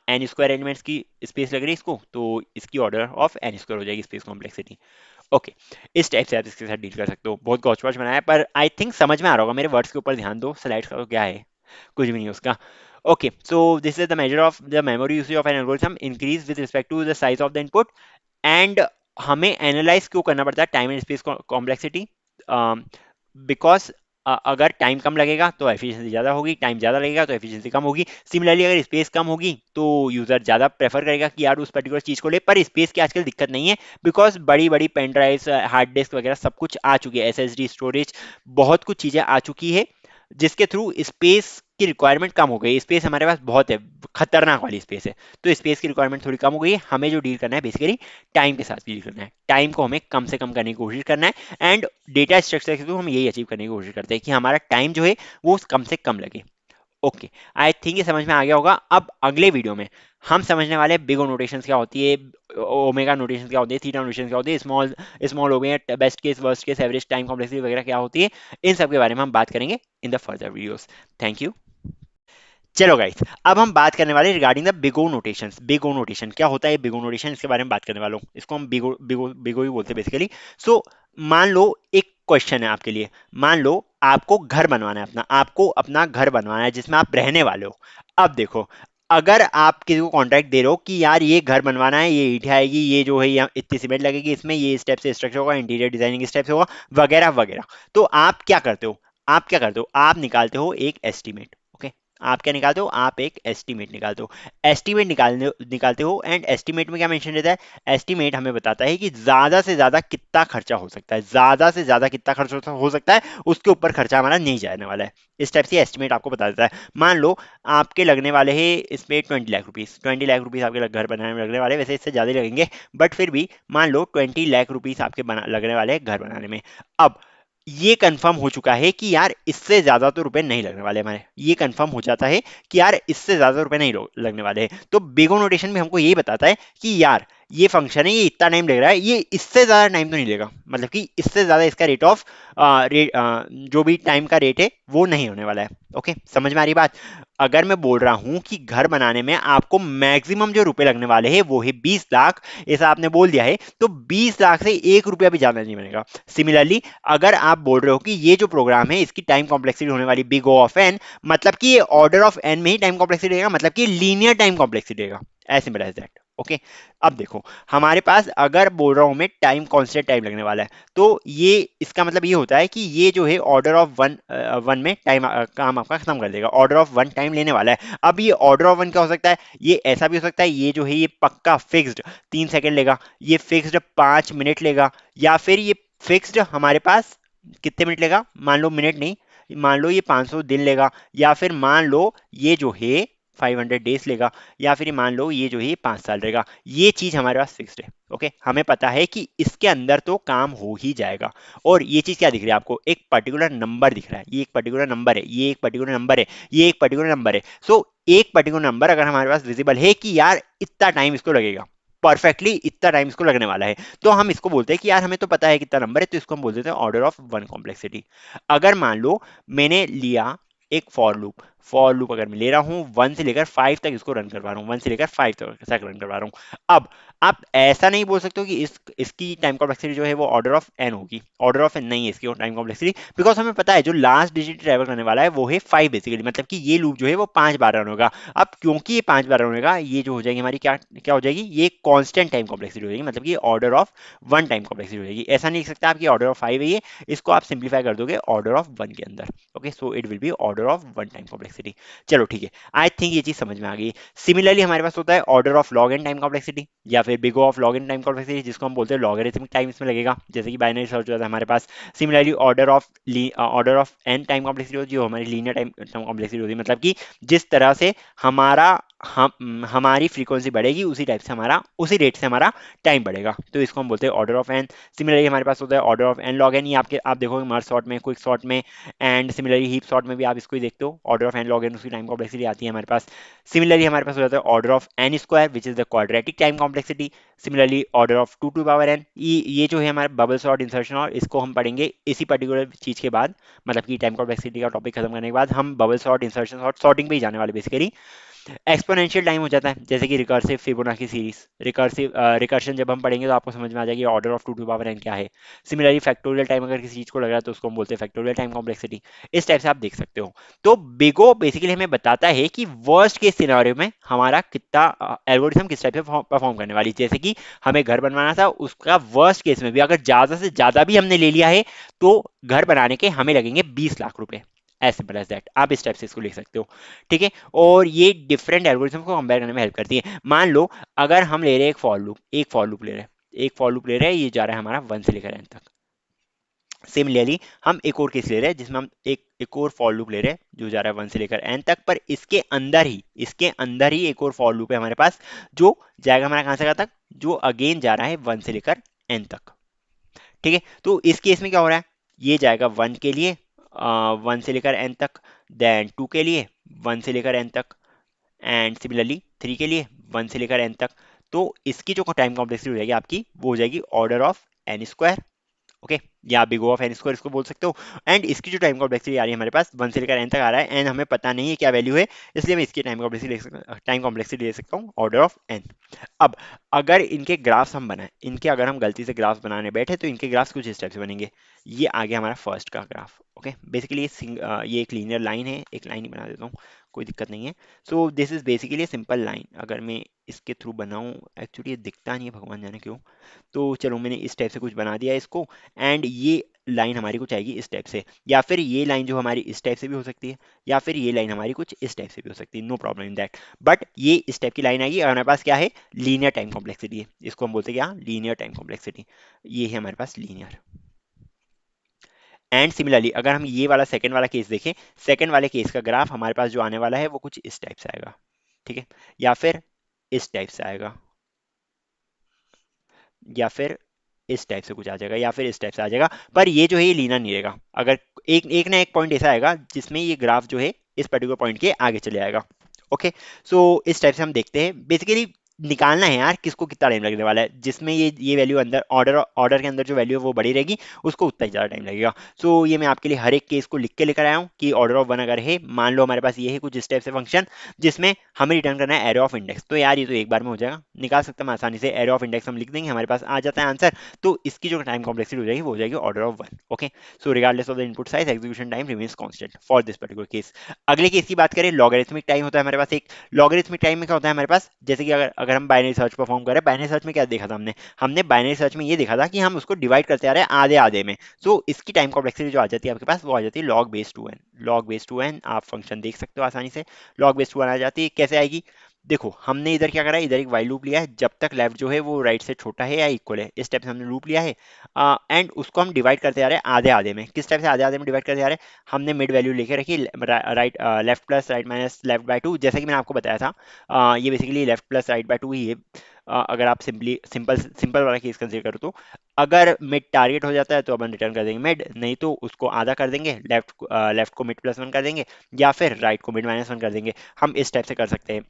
एन स्क्वायर एलिमेंट्स की स्पेस लग रही है इसको, तो इसकी ऑर्डर ऑफ एन स्क्वायर हो जाएगी स्पेस कॉम्प्लेक्सिटी। ओके, इस टाइप से आप इसके साथ डील कर सकते हो। बहुत गौच वॉच बनाया है, पर आई थिंक समझ में आ रहा होगा। मेरे वर्ड्स के ऊपर ध्यान दो, स्लाइड्स का तो क्या है, कुछ भी नहीं उसका। Okay, so this is the measure of the memory usage of an algorithm increase with respect to the size of the input. And हमें एनालाइज क्यों करना पड़ता है time and space complexity? Because अगर टाइम कम लगेगा तो एफिशिएंसी ज़्यादा होगी, टाइम ज़्यादा लगेगा तो एफिशिएंसी कम होगी। सिमिलरली अगर स्पेस कम होगी तो यूज़र ज़्यादा प्रेफर करेगा कि यार उस पर्टिकुलर चीज़ को ले। पर स्पेस की आजकल दिक्कत नहीं है, बिकॉज बड़ी बड़ी पेन ड्राइव्स, हार्ड डिस्क वगैरह सब कुछ आ चुकी है, एसएसडी स्टोरेज, बहुत कुछ चीज़ें आ चुकी है जिसके थ्रू स्पेस की रिक्वायरमेंट कम हो गई। स्पेस हमारे पास बहुत है, खतरनाक वाली स्पेस है, तो स्पेस की रिक्वायरमेंट थोड़ी कम हो गई है। हमें जो डील करना है बेसिकली टाइम के साथ डील करना है, टाइम को हमें कम से कम करने की कोशिश करना है। एंड डेटा स्ट्रक्चर के थ्रू हम यही अचीव करने की कोशिश करते हैं कि हमारा टाइम जो है वो कम से कम लगे। ओके, आई थिंक ये समझ में आ गया होगा। अब अगले वीडियो में हम समझने वाले हैं बिग ओ नोटेशन क्या होती है, ओमेगा नोटेशन क्या होती है, थीटा नोटेशन क्या होती है, small small omega, best case, worst case, average time complexity वगैरह क्या होती है। इन सब के बारे में हम बात करेंगे in the further videos. Thank you. चलो गाइस, अब हम बात करने वाले regarding the big O notation. Big O notation क्या होता है, बिग ओ नोटेशन, इसके बारे में बात करने वाला हूँ। इसको हम बिगो ही बोलते हैं बेसिकली। सो मान लो एक क्वेश्चन है आपके लिए। मान लो आपको घर बनवाना है, अपना आपको अपना घर बनवाना है जिसमें आप रहने वाले हो। अब देखो, अगर आप किसी को कॉन्ट्रैक्ट दे रहे हो कि यार ये घर बनवाना है, ये ईंटें आएगी, ये जो है यहाँ इतनी सीमेंट लगेगी, इसमें ये स्टेप से स्ट्रक्चर होगा, इंटीरियर डिजाइनिंग स्टेप से होगा, वगैरह वगैरह, तो आप क्या करते हो? आप क्या करते हो? आप निकालते हो एक एस्टीमेट। ओके, आप क्या निकालते हो? आप एक एस्टीमेट निकालते हो। एस्टीमेट निकालते हो, एंड एस्टीमेट में क्या मेंशन रहता है? एस्टीमेट हमें बताता है कि ज्यादा से ज्यादा कितना खर्चा हो सकता है, ज्यादा से ज्यादा कितना खर्च हो सकता है, उसके ऊपर खर्चा हमारा नहीं जाने वाला है। इस टाइप से एस्टीमेट आपको बता देता है। मान लो आपके लगने वाले हैं इसमें 20 लाख रुपीज, 20 लाख रुपीज आपके घर बनाने में लगने वाले हैं। वैसे इससे ज्यादा ही लगेंगे, बट फिर भी मान लो 20 लाख रुपीज आपके लगने वाले हैं घर बनाने में। अब ये कंफर्म हो चुका है कि यार इससे ज्यादा तो रुपए नहीं लगने वाले हमारे, ये कंफर्म हो जाता है कि यार इससे ज्यादा रुपए नहीं लगने वाले हैं। तो बिगो नोटेशन में हमको यही बताता है कि यार ये फंक्शन है, ये इतना टाइम लग रहा है, ये इससे ज्यादा टाइम तो नहीं लेगा, मतलब कि इससे ज्यादा इसका रेट ऑफ रेट, जो भी टाइम का रेट है वो नहीं होने वाला है। ओके, समझ में आ रही बात? अगर मैं बोल रहा हूं कि घर बनाने में आपको मैक्सिमम जो रुपए लगने वाले हैं वो है 20 लाख, ऐसा आपने बोल दिया है, तो 20 लाख से 1 रुपया भी ज्यादा नहीं बनेगा। सिमिलरली, अगर आप बोल रहे हो कि ये जो प्रोग्राम है इसकी टाइम कॉम्प्लेक्सिटी होने वाली बिग ओ ऑफ एन, मतलब कि ये ऑर्डर ऑफ एन में ही टाइम कॉम्प्लेक्सिटी रहेगा, मतलब कि लीनियर टाइम कॉम्प्लेक्सिटी रहेगा। As simple as that. Okay, अब देखो, हमारे पास अगर बोल रहा हूं मैं टाइम कांस्टेंट टाइम लगने वाला है, तो ये इसका मतलब ये होता है कि ये जो है ऑर्डर ऑफ वन, वन में टाइम काम आपका खत्म कर देगा, ऑर्डर ऑफ वन टाइम लेने वाला है। अब ये ऑर्डर ऑफ वन क्या हो सकता है? ये ऐसा भी हो सकता है, ये जो है ये पक्का फिक्स्ड 3 सेकंड लेगा, ये फिक्स्ड 5 मिनट लेगा, या फिर ये फिक्स्ड हमारे पास कितने मिनट लेगा, मान लो मिनट नहीं, मान लो ये 500 दिन लेगा, या फिर मान लो ये जो है 500 डेज लेगा, या फिर मान लो ये जो है 5 साल रहेगा। ये चीज हमारे पास फिक्स्ड है। ओके, हमें पता है कि इसके अंदर तो काम हो ही जाएगा। और ये चीज क्या दिख रही है आपको? एक पर्टिकुलर नंबर दिख रहा है, ये एक पर्टिकुलर नंबर है, ये एक पर्टिकुलर नंबर है, ये एक पर्टिकुलर नंबर है। सो एक पर्टिकुलर नंबर अगर हमारे पास विजिबल है कि यार इतना टाइम इसको लगेगा, परफेक्टली इतना टाइम इसको लगने वाला है, तो हम इसको बोलते हैं कि यार हमें तो पता है कितना नंबर है, तो इसको हम बोल देते हैं ऑर्डर ऑफ वन कॉम्प्लेक्सिटी। अगर मान लो मैंने लिया एक फॉर लूप अगर मैं ले रहा हूं 1 से लेकर 5 तक इसको रन करवा रहा हूं, 1 से लेकर 5 तक रन करवा रहा हूं। अब आप ऐसा नहीं बोल सकते हो कि इसकी टाइम कॉम्प्लेक्सिटी जो है वो ऑर्डर ऑफ एन होगी, ऑर्डर ऑफ एन नहीं है इसकी टाइम कॉम्प्लेक्सिटी, बिकॉज हमें पता है जो लास्ट डिजिट ट्रेवल करने वाला है वो है 5 बेसिकली, मतलब कि ये लूप जो है वो 5 बार रन होगा। अब क्योंकि ये 5 बार रन होगा, ये जो हो जाएगी हमारी क्या क्या हो जाएगी, ये कांस्टेंट टाइम कॉम्प्लेक्सिटी हो जाएगी, मतलब कि order of one time complexity हो जाएगी। ऐसा नहीं लिख सकता आप कि ऑर्डर ऑफ 5 है ये, इसको आप सिंप्लीफाई कर दोगे ऑर्डर ऑफ वन के अंदर। Okay, so it will B order of one time complexity. चलो ठीक है, आई थिंक ये चीज समझ में आ गई। सिमिलरली हमारे पास होता है order of log N time complexity, या फिर big of log N time complexity, जिसको हम बोलते हैं लॉगरिथमिक टाइम इसमें लगेगा, जैसे कि बाइनरी सर्च होता है हमारे पास। Similarly order of N time complexity होती है, जो हमारी लीनियर टाइम कॉम्प्लेक्सिटी होती है, मतलब कि जिस तरह से हमारा हमारी फ्रीक्वेंसी बढ़ेगी उसी टाइप से हमारा, उसी रेट से हमारा टाइम बढ़ेगा, तो इसको हम बोलते हैं ऑर्डर ऑफ एन। सिमिलरली हमारे पास होता है order of N log n, ये आपके आप देखोगे मर्ज सॉर्ट में, क्विक सॉर्ट में, एंड सिमिलरली हीप सॉर्ट में भी आप इसको ही देखते हो, order of N log n उसकी टाइम कॉम्प्लेक्सिटी आती है हमारे पास। सिमिलरली हमारे पास हो जाता है order of N square which is the quadratic time complexity. Similarly order of 2 to power n, ये जो है हमारे बबल सॉर्ट इंसर्शन, और इसको हम पढ़ेंगे इसी पर्टिकुलर चीज के बाद, मतलब कि टाइम कॉम्प्लेक्सिटी का टॉपिक खत्म करने के बाद हम bubble sort insertion sort sorting पे ही जाने वाले बेसिकली। एक्सपोनेंशियल टाइम हो जाता है, जैसे कि रिकर्सिव फिबोनाची सीरीज, रिकर्शन जब हम पढ़ेंगे तो आपको समझ में आ जाएगी order of 2 to power n क्या है। सिमिलरली फैक्टोरियल टाइम अगर किसी चीज को लग रहा है तो उसको हम बोलते हैं फैक्टोरियल टाइम कॉम्प्लेक्सिटी। इस टाइप से आप देख सकते हो। तो बिगो बेसिकली हमें बताता है कि वर्स्ट केस सिनेरियो में हमारा कितना एल्गोरिथम किस टाइप से परफॉर्म करने वाली, जैसे कि हमें घर बनवाना था, उसका वर्स्ट केस में भी अगर ज्यादा से ज्यादा भी हमने ले लिया है, तो घर बनाने के हमें लगेंगे 20 लाख रुपए। एज सिंपल एज दैट, आप इस टाइप से इसको लिख सकते हो। ठीक है, और ये डिफरेंट एल्गोरिथम को कंपेयर करने में हेल्प करती है। मान लो अगर हम ले रहे हैं एक फॉर लूप ले रहे हैं, ये जा रहा है हमारा 1 से लेकर एन तक। सिमिलरली हम एक और केस ले रहे हैं जिसमें हम एक और फॉर लूप ले रहे हैं जो जा रहा है 1 से लेकर एन तक, पर इसके अंदर ही एक और फॉर लूप है हमारे पास, जो जाएगा हमारा कहां से कहां तक, जो अगेन जा रहा है 1 से लेकर एन तक। ठीक है, तो इस केस में क्या हो रहा है, ये जाएगा 1 के लिए 1 से लेकर एन तक, देन 2 के लिए 1 से लेकर एन तक, एंड सिमिलरली 3 के लिए 1 से लेकर एन तक। तो इसकी जो टाइम कॉम्प्लेक्सिटी हो जाएगी आपकी, वो हो जाएगी order of N square. Okay, या big O of N square इसको बोल सकते हो। एंड इसकी जो टाइम कॉम्प्लेक्सिटी आ रही है हमारे पास 1 से लेकर n तक आ रहा है, एंड हमें पता नहीं है क्या वैल्यू है, इसलिए मैं इसकी टाइम कॉम्प्लेक्सिटी ले सकता हूँ ऑर्डर ऑफ n। अब अगर इनके ग्राफ्स हम बनाएं, इनके अगर हम गलती से ग्राफ्स बनाने बैठे तो इनके ग्राफ्स कुछ इस टाइप से बनेंगे। ये आ गया हमारा फर्स्ट का ग्राफ। ओके, बेसिकली ये एक लीनियर लाइन है, एक लाइन ही बना देता हूँ, कोई दिक्कत नहीं है। सो this is basically simple line. अगर मैं इसके थ्रू बनाऊँ, एक्चुअली ये दिखता नहीं है, भगवान जाने क्यों। तो चलो मैंने इस टाइप से कुछ बना दिया इसको, एंड ये लाइन हमारी कुछ आएगी इस टाइप से, या फिर ये लाइन जो हमारी इस टाइप से भी हो सकती है, या फिर ये लाइन हमारी कुछ इस टाइप से भी हो सकती है, no problem in that. But ये इस टाइप की लाइन आएगी और हमारे पास क्या है, लीनियर टाइम कॉम्प्लेक्सिटी है, इसको हम बोलते हैं क्या, लीनियर टाइम कॉम्प्लेक्सिटी। ये है हमारे पास लीनियर। एंड सिमिलरली अगर हम ये वाला सेकंड वाला केस देखें, सेकंड वाले केस का ग्राफ हमारे पास जो आने वाला है वो कुछ इस टाइप से आएगा, ठीक है, या फिर इस टाइप से आएगा, या फिर इस टाइप से कुछ आ जाएगा, या फिर इस टाइप से आ जाएगा। पर ये जो है ये लीनियर नहीं रहेगा। अगर एक एक ना एक पॉइंट ऐसा आएगा जिसमें ये ग्राफ जो है इस पर्टिकुलर पॉइंट के आगे चले आएगा। ओके, सो इस टाइप से हम देखते हैं। बेसिकली निकालना है यार किसको कितना टाइम लगने वाला है, जिसमें ये वैल्यू अंदर ऑर्डर ऑर्डर के अंदर जो वैल्यू है वो बड़ी रहेगी, उसको उतना ही ज़्यादा टाइम लगेगा। सो ये मैं आपके लिए हर एक केस को लिख के लेकर आया हूँ कि ऑर्डर ऑफ वन अगर है, मान लो हमारे पास ये है कुछ इस टाइप से फंक्शन जिसमें हमें रिटर्न करना है एरे ऑफ इंडेक्स, तो यार ये तो एक बार में हो जाएगा, निकाल सकते हैं हम आसानी से। एरे ऑफ इंडेक्स हम लिख देंगे, हमारे पास आ जाता है आंसर। तो इसकी जो टाइम कॉम्प्लेक्सिटी हो जाएगी वो हो जाएगी order of one. Okay, so regardless of the input size execution time remains constant for this particular case. अगले केस की बात करें, लॉगरिथमिक टाइम होता है हमारे पास एक। लॉगरिथमिक टाइम में क्या होता है हमारे पास, जैसे कि अगर अगर हम बाइनरी सर्च परफॉर्म करें, बाइनरी सर्च में क्या देखा था हमने, हमने बाइनरी सर्च में ये देखा था कि हम उसको डिवाइड करते आ रहे हैं आधे आधे में। सो इसकी टाइम कॉम्प्लेक्सिटी जो आ जाती है आपके पास, वो आ जाती है log base two n. Log base two n आप फंक्शन देख सकते हो आसानी से, लॉग बेस टू एन आ जाती है। कैसे आएगी, देखो हमने इधर क्या करा है, इधर एक वाइल लूप लिया है, जब तक लेफ्ट जो है वो राइट से छोटा है या इक्वल है, इस टाइप से हमने लूप लिया है। एंड उसको हम डिवाइड करते आ रहे हैं आधे आधे में। किस टाइप से आधे आधे में डिवाइड करते आ रहे हैं, हमने मिड वैल्यू लेके रखी, right left plus right minus left by two, जैसे कि मैंने आपको बताया था। ये basically left plus right by two ही है। अगर आप सिंपली सिंपल सिंपल वाला केस कंसिडर करो तो अगर मिड टारगेट हो जाता है तो अपन रिटर्न कर देंगे मिड, नहीं तो उसको आधा कर देंगे, लेफ्ट को मिड प्लस वन कर देंगे, या फिर राइट को मिड माइनस वन कर देंगे। हम इस टाइप से कर सकते हैं।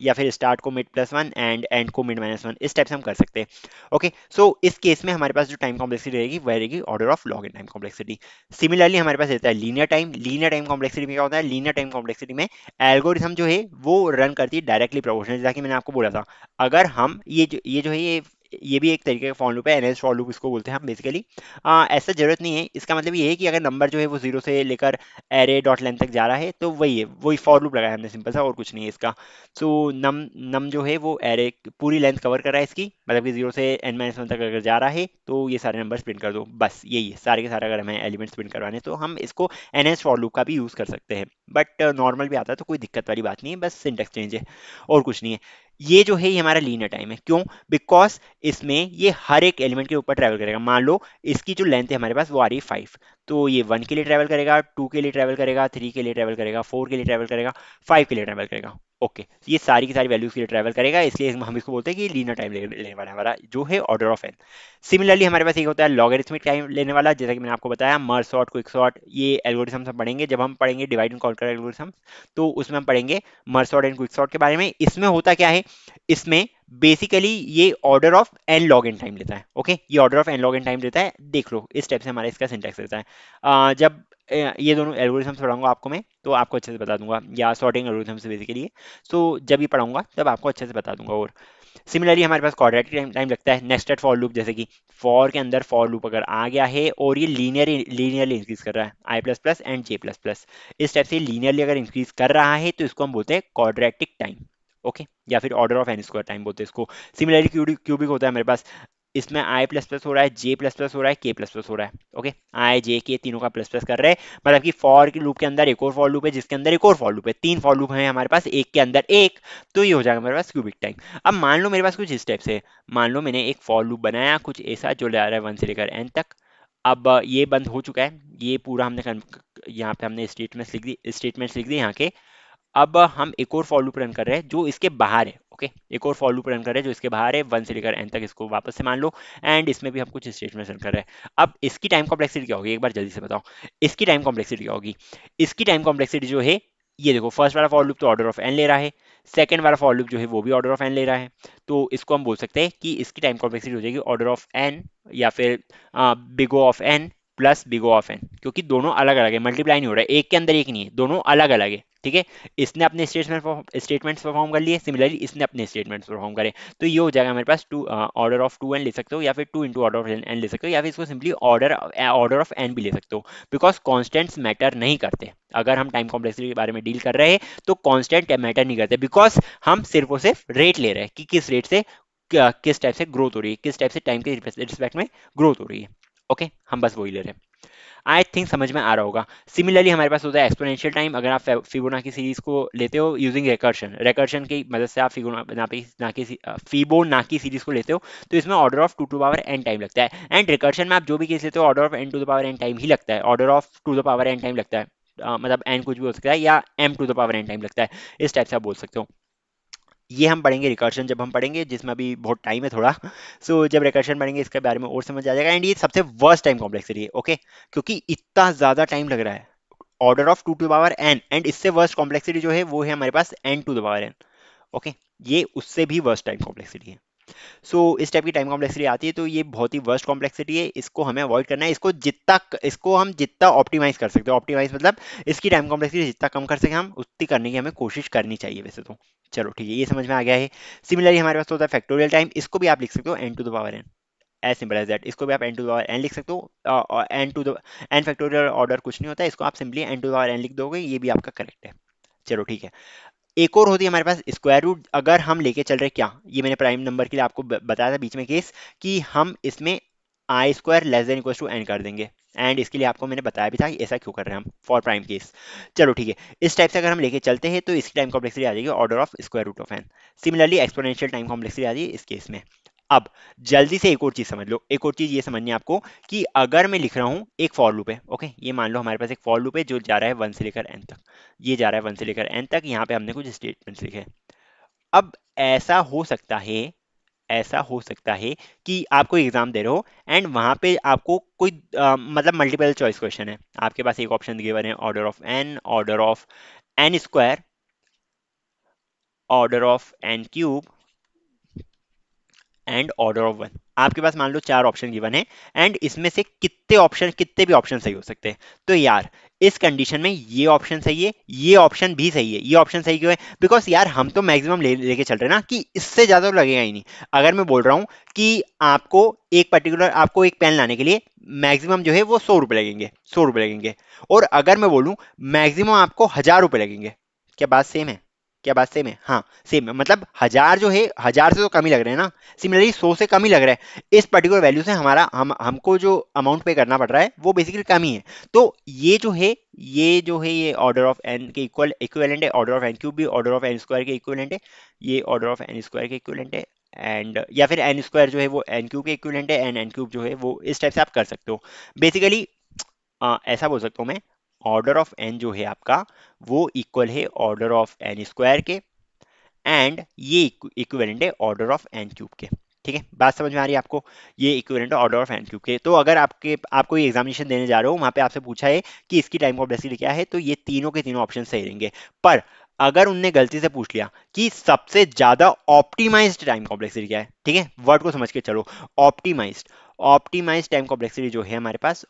या फिर स्टार्ट को mid plus one and and को मिड माइनस वन, इस टाइप से हम कर सकते हैं। ओके, सो इस केस में हमारे पास जो टाइम कॉम्प्लेक्सिटी रहेगी वह रहेगी order of log n time complexity. Similarly हमारे पास रहता है linear time. Linear time complexity में क्या होता है, लीनियर टाइम कॉम्प्लेक्सिटी में एल्गोरिथम जो है वो रन करती है डायरेक्टली प्रोपोर्शनल, जैसा कि मैंने आपको बोला था। अगर हम ये जो है ये भी एक तरीके का फॉर लूप है, एनएस फॉर लूप इसको बोलते हैं हम बेसिकली। ऐसा जरूरत नहीं है, इसका मतलब ये है कि अगर नंबर जो है वो जीरो से लेकर एरे डॉट लेंथ तक जा रहा है तो वही है, वही फॉर लूप लगाया हमने सिंपल सा, और कुछ नहीं है इसका। सो नम नम जो है वो एरे पूरी लेंथ कवर कर रहा है इसकी, मतलब कि जीरो से एन माइनस वन तक अगर जा रहा है तो ये सारे नंबर प्रिंट कर दो, बस यही है सारे के सारे। अगर हमें एलिमेंट्स प्रिंट करवाने तो हम इसको एनएस फॉर लूप का भी यूज़ कर सकते हैं, बट नॉर्मल भी आता है तो कोई दिक्कत वाली बात नहीं है, बस सिंटेक्स चेंज है और कुछ नहीं है। ये जो है ये हमारा लीनियर टाइम है, क्यों, बिकॉज इसमें ये हर एक एलिमेंट के ऊपर ट्रैवल करेगा। मान लो इसकी जो लेंथ है हमारे पास वो आ रही है 5, तो ये 1 के लिए ट्रैवल करेगा, 2 के लिए ट्रैवल करेगा, 3 के लिए ट्रैवल करेगा, 4 के लिए ट्रैवल करेगा, 5 के लिए ट्रैवल करेगा। ओके, ये सारी की सारी वैल्यूज के लिए ट्रैवल करेगा, इसलिए हम इसको बोलते हैं कि लीनियर टाइम लेने वाला हमारा जो है ऑर्डर ऑफ एन। सिमिलरली हमारे पास एक होता है लॉगरिथमिक टाइम लेने वाला, जैसा कि मैंने आपको बताया मर्ज सॉर्ट, क्विक सॉर्ट, ये एल्गोरिथम्स हम पढ़ेंगे जब हम पढ़ेंगे डिवाइड एंड कॉन्कर एल्गोरिथम, तो उसमें हम पढ़ेंगे merge sort and quick sort के बारे में। इसमें होता क्या है, इसमें बेसिकली ये order of N log n time लेता है। ओके, ये order of N log n time लेता है, देख लो इस टाइप से हमारा इसका सिंटैक्स रहता है। जब ये दोनों एल्गोरिथम्स पढ़ाऊंगा आपको मैं तो आपको अच्छे से बता दूंगा, या सॉर्टिंग एल्गोरिथम्स बेसिकली। सो जब ये पढ़ाऊंगा तब आपको अच्छे से बता दूंगा। और सिमिलरली हमारे पास क्वाड्रेटिक टाइम लगता है, नेस्टेड फॉर लूप, जैसे कि फॉर के अंदर फॉर लूप अगर आ गया है और ये लीनियरली इंक्रीज कर रहा है, I plus plus and J plus plus, इस टाइप से लीनियरली अगर इंक्रीज कर रहा है तो इसको हम बोलते हैं क्वाड्रेटिक टाइम। ओके, या फिर order of N square time बोलते हैं इसको। सिमिलरली क्यूबिक होता है हमारे पास, इसमें आई प्लस प्लस हो रहा है, जे प्लस प्लस हो रहा है, के प्लस प्लस हो रहा है। ओके, आई जे के तीनों का प्लस प्लस कर रहे हैं, मतलब कि फॉर के लूप के अंदर एक और फॉर लूप है जिसके अंदर एक और फॉर लूप है, तीन फॉर लूप है हमारे पास एक के अंदर एक, तो ये हो जाएगा हमारे पास क्यूबिक टाइम। अब मान लो मेरे पास कुछ इस टाइप से, मान लो मैंने एक फॉर लूप बनाया कुछ ऐसा जो ले आ रहा है 1 से लेकर n तक। अब ये बंद हो चुका है, ये पूरा हमने यहाँ पे हमने स्टेटमेंट्स लिख दी यहाँ के। अब हम एक और फॉर लूप रन कर रहे हैं जो इसके बाहर है। ओके, एक और फॉर लूप रन कर रहे हैं जो इसके बाहर है 1 से लेकर n तक, इसको वापस से मान लो, एंड इसमें भी हम कुछ स्टेटमेंट रन कर रहे हैं। अब इसकी टाइम कॉम्प्लेक्सिटी क्या होगी, एक बार जल्दी से बताओ, इसकी टाइम कॉम्प्लेक्सिटी क्या होगी। इसकी टाइम कॉम्प्लेक्सिटी जो है, ये देखो फर्स्ट वाला फॉर लूप तो ऑर्डर ऑफ n ले रहा है, सेकंड वाला फॉर लूप जो है वो भी ऑर्डर ऑफ एन ले रहा है, तो इसको हम बोल सकते हैं कि इसकी टाइम कॉम्प्लेक्सिटी हो जाएगी ऑर्डर ऑफ एन, या फिर big O of N plus big O of n, क्योंकि दोनों अलग अलग है, मल्टीप्लाई नहीं हो रहा है, एक के अंदर एक नहीं है, दोनों अलग अलग है। ठीक है, इसने अपने स्टेटमेंट्स परफॉर्म कर लिए, सिमिलरली इसने अपने स्टेटमेंट्स परफॉर्म करे, तो ये हो जाएगा हमारे पास two order of two N ले सकते हो, या फिर two into order of N ले सकते हो, या फिर इसको सिंपली ऑर्डर ऑफ एन भी ले सकते हो, बिकॉज कॉन्स्टेंट्स मैटर नहीं करते। अगर हम टाइम कॉम्प्लेक्सिटी के बारे में डील कर रहे हैं तो कांस्टेंट मैटर नहीं करते, बिकॉज हम सिर्फ और सिर्फ रेट ले रहे हैं कि किस रेट से किस टाइप से ग्रोथ हो रही है, किस टाइप से टाइम के रिस्पेक्ट में ग्रोथ हो रही है। ओके, हम बस वही ले रहे हैं। आई थिंक समझ में आ रहा होगा। सिमिलरली हमारे पास होता है एक्सपोनेंशियल टाइम। अगर आप फिबोनाची सीरीज को लेते हो यूजिंग रिकर्शन, रिकर्शन की मदद से आप फिबोनाची सीरीज को लेते हो, तो इसमें order of two to power N time लगता है, एंड रिकर्शन में आप जो भी केस लेते हो order of N to the power N time ही लगता है, order of two the power N time लगता है। मतलब एन कुछ भी हो सकता है, या m to the power N time लगता है, इस टाइप से आप बोल सकते हो। ये हम पढ़ेंगे रिकर्शन जब हम पढ़ेंगे, जिसमें अभी बहुत टाइम है थोड़ा। सो जब रिकर्शन पढ़ेंगे इसके बारे में और समझ आ जाएगा, एंड ये सबसे वर्स्ट टाइम कॉम्प्लेक्सिटी है। ओके, क्योंकि इतना ज्यादा टाइम लग रहा है, order of two to power N, and इससे वर्स्ट कॉम्प्लेक्सिटी जो है वो है हमारे पास N to the power N. Okay, ये उससे भी वर्स्ट टाइम कॉम्प्लेक्सिटी है। सो इस टाइप की टाइम कॉम्प्लेक्सिटी आती है, तो ये बहुत ही वर्स्ट कॉम्प्लेक्सिटी है, इसको हमें अवॉइड करना है। इसको हम जितना ऑप्टिमाइज कर सकते हो, ऑप्टिमाइज मतलब इसकी टाइम कॉम्प्लेक्सिटी जितना कम कर सके हम उतनी करने की हमें कोशिश करनी चाहिए वैसे तो। चलो ठीक है, ये समझ में आ गया है। सिमिलरली हमारे पास होता है फैक्टोरियल टाइम, इसको भी आप लिख सकते हो n to the power n, as simple as that. इसको भी आप n to the power n लिख सकते हो, n to the n factorial order कुछ नहीं होता है, इसको आप simply n to the power n लिख दोगे, ये भी आपका करेक्ट है। चलो ठीक है, एक और होती है हमारे पास स्क्वायर रूट। अगर हम लेके चल रहे क्या, ये मैंने प्राइम नंबर के लिए आपको बताया था बीच में केस, कि हम इसमें I square less than equal to N कर देंगे, एंड इसके लिए आपको मैंने बताया भी था कि ऐसा क्यों कर रहे हैं हम फॉर प्राइम केस। चलो ठीक है, इस टाइप से अगर हम लेके चलते हैं तो इसकी टाइम कॉम्प्लेक्सिटी आ जाएगी order of square root of N. Similarly exponential time complexity आ जाएगी इस केस में। अब जल्दी से एक और चीज समझ लो, एक और चीज ये समझनी है आपको, कि अगर मैं लिख रहा हूँ एक फॉर लूप है, ओके, ये मान लो हमारे पास एक फॉर लूप है जो जा रहा है वन से लेकर एन तक, ये जा रहा है वन से लेकर एन तक, यहाँ पे हमने कुछ स्टेटमेंट्स लिखे हैं। अब ऐसा हो सकता है, ऐसा हो सकता है कि आप कोई एग्जाम दे रहे हो एंड वहां पे आपको कोई मतलब मल्टीपल चॉइस क्वेश्चन है, आपके पास एक ऑप्शन गिवन है order of n, order of N square, order of n cube, and order of one. आपके पास मान लो चार ऑप्शन गिवन है, एंड इसमें से कितने भी ऑप्शन सही हो सकते हैं। तो यार इस कंडीशन में ये ऑप्शन सही है, ये ऑप्शन भी सही है। ये ऑप्शन सही क्यों है? बिकॉज यार हम तो मैक्सिमम लेके चल रहे हैं ना, कि इससे ज्यादा तो लगेगा ही नहीं। अगर मैं बोल रहा हूं कि आपको एक पेन लाने के लिए मैक्सिमम जो है वो 100 रुपए लगेंगे, 100 रुपए लगेंगे, और अगर मैं बोलूं मैक्सिमम आपको 1000 रुपए लगेंगे, क्या बात सेम है? क्या बात सेम है? हाँ सेम है, मतलब 1000 जो है 1000 से तो कम ही लग रहे हैं ना, सिमिलरली 100 से कम ही लग रहा है। इस पर्टिकुलर वैल्यू से हमको जो अमाउंट पे करना पड़ रहा है वो बेसिकली कम ही है। तो ये ऑर्डर ऑफ एन के इक्वलेंट है, ऑर्डर ऑफ एन क्यूब भी ऑर्डर ऑफ एन स्क्वायर के इक्वलेंट है, ये ऑर्डर ऑफ एन स्क्वायर के इक्वलेंट है, एंड या फिर एन स्क्वायर जो है वो एन क्यूब के इक्वलेंट है, एंड एन क्यूब जो है वो, इस टाइप से आप कर सकते हो। बेसिकली ऐसा बोल सकता हूँ मैं, ऑर्डर ऑफ एन जो है आपका वो इक्वल है ऑर्डर ऑफ एन स्क्वायर के, एंड ये इक्विवेलेंट है ऑर्डर ऑफ एन क्यूब के। ठीक है, बात समझ में आ रही है आपको? ये इक्विवेलेंट है ऑर्डर ऑफ एन क्यूब के। तो अगर आपको ये एग्जामिनेशन देने जा रहे हो, वहां पे आपसे पूछा है कि इसकी टाइम कॉम्प्लेक्सिटी क्या है, तो ये तीनों के तीनों ऑप्शन सही रहेंगे। पर अगर उनने गलती से पूछ लिया कि सबसे ज्यादा ऑप्टिमाइज्ड टाइम कॉम्प्लेक्सिटी क्या है, ठीक है, वर्ड को समझ के चलो, ऑप्टिमाइज्ड, ऑप्टिमाइज्ड टाइम कॉम्प्लेक्सिटी जो है हमारे पास,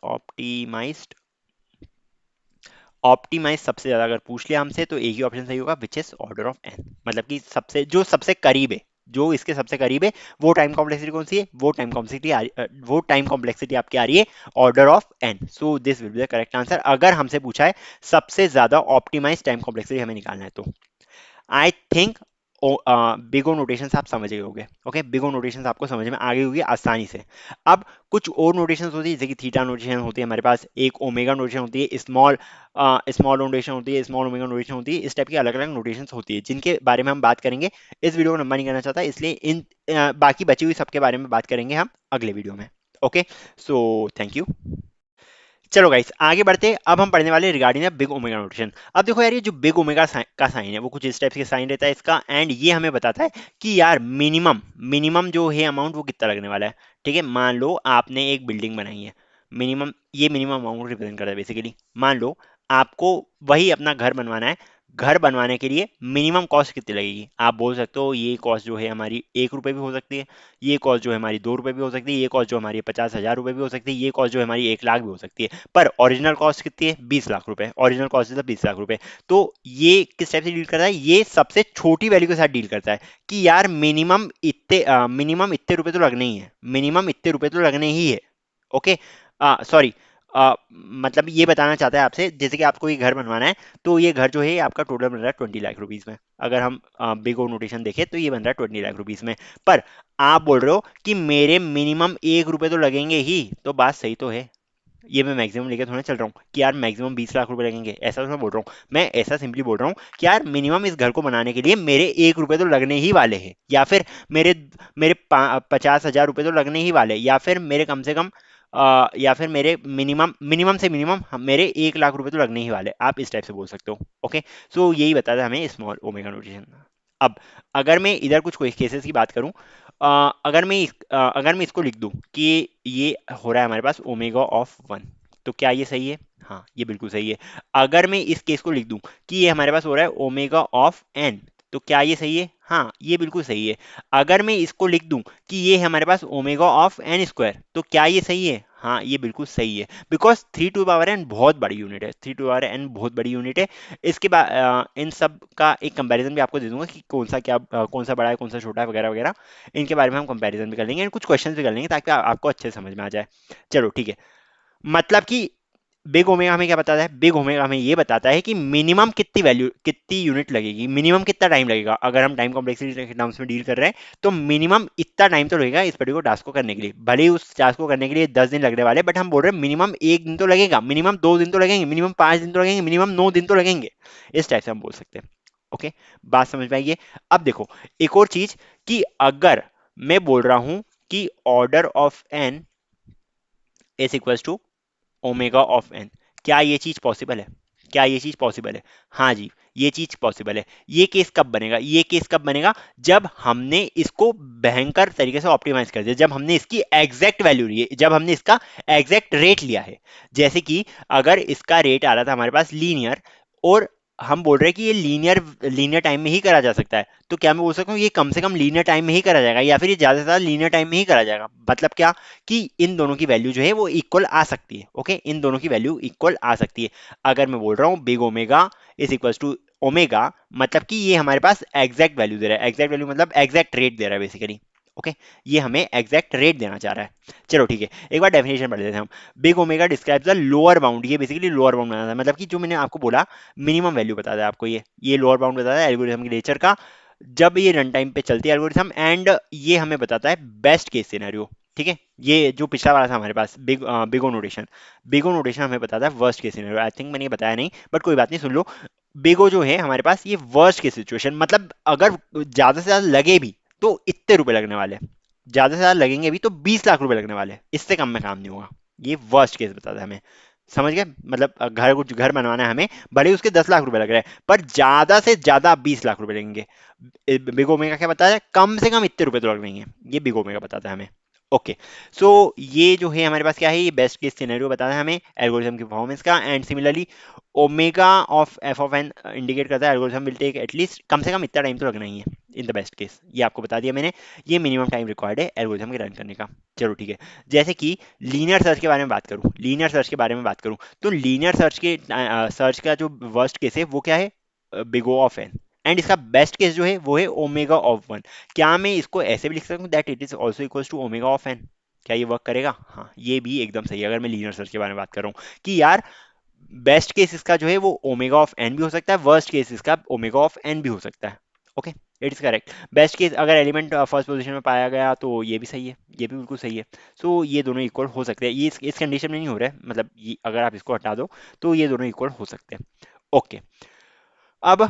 ऑप्टिमाइज सबसे ज्यादा अगर पूछ लिया हमसे, तो एक ही ऑप्शन सही होगा, which is order of n. मतलब कि सबसे करीब है, जो इसके सबसे करीब है, वो टाइम कॉम्प्लेक्सिटी कौन सी है? वो टाइम कॉम्प्लेक्सिटी आपकी आ रही है order of n. So this will be the correct answer, अगर हमसे पूछा है सबसे ज्यादा ऑप्टिमाइज टाइम कॉम्प्लेक्सिटी हमें निकालना है तो। I think big O notations आप समझ गए होंगे। ओके, बिग ओ नोटेशंस आपको समझ में आ गई होगी आसानी से। अब कुछ और नोटेशंस होती है, जैसे कि थीटा नोटेशन होती है हमारे पास, एक ओमेगा नोटेशन होती है, स्मॉल नोटेशन होती है, स्मॉल ओमेगा नोटेशन होती है, इस टाइप की अलग अलग नोटेशंस होती है, जिनके बारे में हम बात करेंगे। इस वीडियो को लंबा नहीं करना चाहता, इसलिए बाकी बची हुई सबके बारे में बात करेंगे हम अगले वीडियो में। Okay, so thank you. चलो गाइस आगे बढ़ते हैं, अब हम पढ़ने वाले regarding the big omega notation. अब देखो यार, ये जो बिग ओमेगा का साइन है वो कुछ इस टाइप के साइन रहता है इसका, एंड ये हमें बताता है कि यार मिनिमम मिनिमम जो है अमाउंट वो कितना लगने वाला है। ठीक है, मान लो आपने एक बिल्डिंग बनाई है, मिनिमम, ये मिनिमम अमाउंट रिप्रेजेंट करता है बेसिकली। मान लो आपको वही अपना घर बनवाना है घर बनवाने के लिए मिनिमम कॉस्ट कितनी लगेगी। आप बोल सकते हो ये कॉस्ट जो है हमारी 1 रुपये भी हो सकती है, ये कॉस्ट जो है हमारी 2 रुपये भी हो सकती है, ये कॉस्ट जो हमारी 50,000 रुपये भी हो सकती है, ये कॉस्ट जो है हमारी 1 लाख भी हो सकती है, पर ओरिजिनल कॉस्ट कितनी है 20 लाख रुपए। ओरिजिनल कॉस्ट इज 20 लाख रुपए। तो ये किस टाइप से डील करता है, ये सबसे छोटी वैल्यू के साथ डील करता है कि यार मिनिमम इतने रुपए तो लगने ही है, मिनिमम इतने रुपए तो लगने ही है। ओके, सॉरी, मतलब ये बताना चाहता है आपसे, जैसे कि आपको ये घर बनवाना है, तो ये घर जो है आपका टोटल बन रहा है 20 लाख रुपीज में। अगर हम बिग ओ नोटेशन देखें तो ये बन रहा है 20 लाख रुपीज में। पर आप बोल रहे हो कि मेरे मिनिमम 1 रुपए तो लगेंगे ही, तो बात सही तो है। ये मैं मैक्सिमम लेके थोड़ा चल रहा हूँ कि यार मैक्सिमम 20 लाख रुपए लगेंगे, ऐसा तो मैं बोल रहा हूँ। मैं ऐसा सिंपली बोल रहा हूँ कि यार मिनिमम इस घर को बनाने के लिए मेरे 1 रुपए तो लगने ही वाले हैं, या फिर मेरे मेरे 50,000 रुपए तो लगने ही वाले, या फिर मेरे कम से कम या फिर मेरे मिनिमम मिनिमम से मिनिमम मेरे 1 लाख रुपए तो लगने ही वाले, आप इस टाइप से बोल सकते हो। ओके, सो यही बताता है हमें स्मॉल ओमेगा नोटेशन। अब अगर मैं इधर कुछ केसेस की बात करूं, अगर मैं इसको लिख दूं कि ये हो रहा है हमारे पास ओमेगा ऑफ 1, तो क्या ये सही है? हाँ, ये बिल्कुल सही है। अगर मैं इस केस को लिख दूं कि ये हमारे पास हो रहा है ओमेगा ऑफ एन, तो क्या ये सही है? हाँ, ये बिल्कुल सही है। अगर मैं इसको लिख दूं कि ये हमारे पास ओमेगा ऑफ एन स्क्वायर, तो क्या ये सही है? हाँ, ये बिल्कुल सही है। Because 3 to the power n बहुत बड़ी यूनिट है, 3 टू द पावर एन बहुत बड़ी यूनिट है। इसके बाद इन सब का एक कंपैरिजन भी आपको दे दूंगा कि कौन सा बड़ा है, कौन सा छोटा है, वगैरह वगैरह। इनके बारे में हम कंपैरिजन भी कर लेंगे, कुछ क्वेश्चन भी कर लेंगे ताकि आपको अच्छे से समझ में आ जाए। चलो ठीक है। मतलब कि बिग ओमेगा हमें क्या बताता है? बिग ओमेगा हमें ये बताता है कि मिनिमम कितनी यूनिट लगेगी, मिनिमम कितना टाइम लगेगा। अगर हम टाइम कॉम्प्लेक्सिटी के टर्म्स में डील कर रहे हैं तो मिनिमम इतना टाइम तो लगेगा इस पर्टिकुलर टास्क को करने के लिए। भले ही उस टास्क को करने के लिए 10 दिन लगने वाले, बट हम बोल रहे हैं मिनिमम 1 दिन तो लगेगा, मिनिमम 2 दिन तो लगेंगे, मिनिमम 5 दिन तो लगेंगे, मिनिमम 9 दिन तो लगेंगे। इस टाइप से हम बोल सकते हैं। ओके, बात समझ में आई है? अब देखो एक और चीज, कि अगर मैं बोल रहा हूं कि order of n is equal to omega of n, क्या ये चीज पॉसिबल है? क्या ये चीज पॉसिबल है? हाँ जी, ये चीज पॉसिबल है। ये केस कब बनेगा? ये केस कब बनेगा? जब हमने इसको भयंकर तरीके से ऑप्टिमाइज कर दिया, जब हमने इसकी एग्जैक्ट वैल्यू ली है, जब हमने इसका एग्जैक्ट रेट लिया है। जैसे कि अगर इसका रेट आ रहा था हमारे पास लीनियर, और हम बोल रहे हैं कि ये लीनियर लीनियर टाइम में ही करा जा सकता है, तो क्या मैं बोल सकता हूँ ये कम से कम लीनियर टाइम में ही करा जाएगा, या फिर ये ज्यादा से ज्यादा लीनियर टाइम में ही करा जाएगा? मतलब क्या, कि इन दोनों की वैल्यू जो है वो इक्वल आ सकती है। ओके, इन दोनों की वैल्यू इक्वल आ सकती है। अगर मैं बोल रहा हूँ big omega is equal to omega, मतलब कि ये हमारे पास एग्जैक्ट वैल्यू दे रहा है। एग्जैक्ट वैल्यू मतलब एग्जैक्ट रेट दे रहा है बेसिकली। ओके, ये हमें एग्जैक्ट रेट देना चाह रहा है। चलो ठीक है, एक बार डेफिनेशन पढ़ लेते हैं हम। Big omega describes the lower bound, ये बेसिकली लोअर बाउंड बनाता है, मतलब कि जो मैंने आपको बोला मिनिमम वैल्यू बताता है आपको, ये लोअर बाउंड बताता है एल्गोरिथम के नेचर का जब ये रन टाइम पे चलती है एल्गोरिथम, एंड ये हमें बताता है बेस्ट केस सिनेरियो। ठीक है, ये जो पिछला वाला था हमारे पास बिगो नोटेशन हमें बताता है worst case scenario. I think मैंने ये बताया नहीं, बट कोई बात नहीं, सुन लो। बिगो जो है हमारे पास ये वर्स्ट केस सिचुएशन, मतलब अगर ज्यादा से ज्यादा लगे भी तो इतने रुपए लगने वाले हैं, ज्यादा से ज्यादा लगेंगे भी तो 20 लाख रुपए लगने वाले हैं, इससे कम में काम नहीं होगा। ये वर्स्ट केस बताता है हमें। समझ गए? मतलब घर बनवाना है हमें, भले ही उसके 10 लाख रुपए लग रहे हैं, पर ज्यादा से ज्यादा 20 लाख रुपए लगेंगे। बिग ओमेगा क्या बताता है? कम से कम इतने रुपए तो लगेंगे, ये बिग ओमेगा बताता है हमें। ओके, सो ये जो है हमारे पास क्या है, ये बेस्ट केस सिनेरियो बताता है हमें एल्गोरिथम की परफॉर्मेंस का। And similarly omega of f of n indicate करता है एल्गोरिथम विल टेक एटलीस्ट, कम से कम इतना टाइम तो लगना ही है इन द बेस्ट केस। ये आपको बता दिया मैंने, ये मिनिमम टाइम रिक्वायर्ड है एल्गोरिथम के रन करने का। चलो ठीक है, जैसे कि लीनियर सर्च के बारे में बात करूं, लीनियर सर्च के बारे में बात करूं, तो लीनियर सर्च का जो वर्स्ट केस है वो क्या है? Big O of N. And इसका बेस्ट केस जो है वो है ओमेगा ऑफ 1। क्या मैं इसको ऐसे भी लिख सकता हूँ that it is also equals to omega of n? क्या ये वर्क करेगा? हाँ, ये भी एकदम सही है। अगर मैं लीनियर सर्च के बारे में बात कर रहा हूँ कि यार बेस्ट केस इसका जो है वो ओमेगा ऑफ एन भी हो सकता है, वर्स्ट केस इसका ओमेगा ऑफ एन भी हो सकता है। Okay, it is correct. Best case अगर एलिमेंट फर्स्ट पोजीशन में पाया गया तो ये भी सही है, ये भी बिल्कुल सही है। सो ये दोनों इक्वल हो सकते हैं, ये इस कंडीशन में नहीं हो रहा है, मतलब ये अगर आप इसको हटा दो तो ये दोनों इक्वल हो सकते हैं। ओके, अब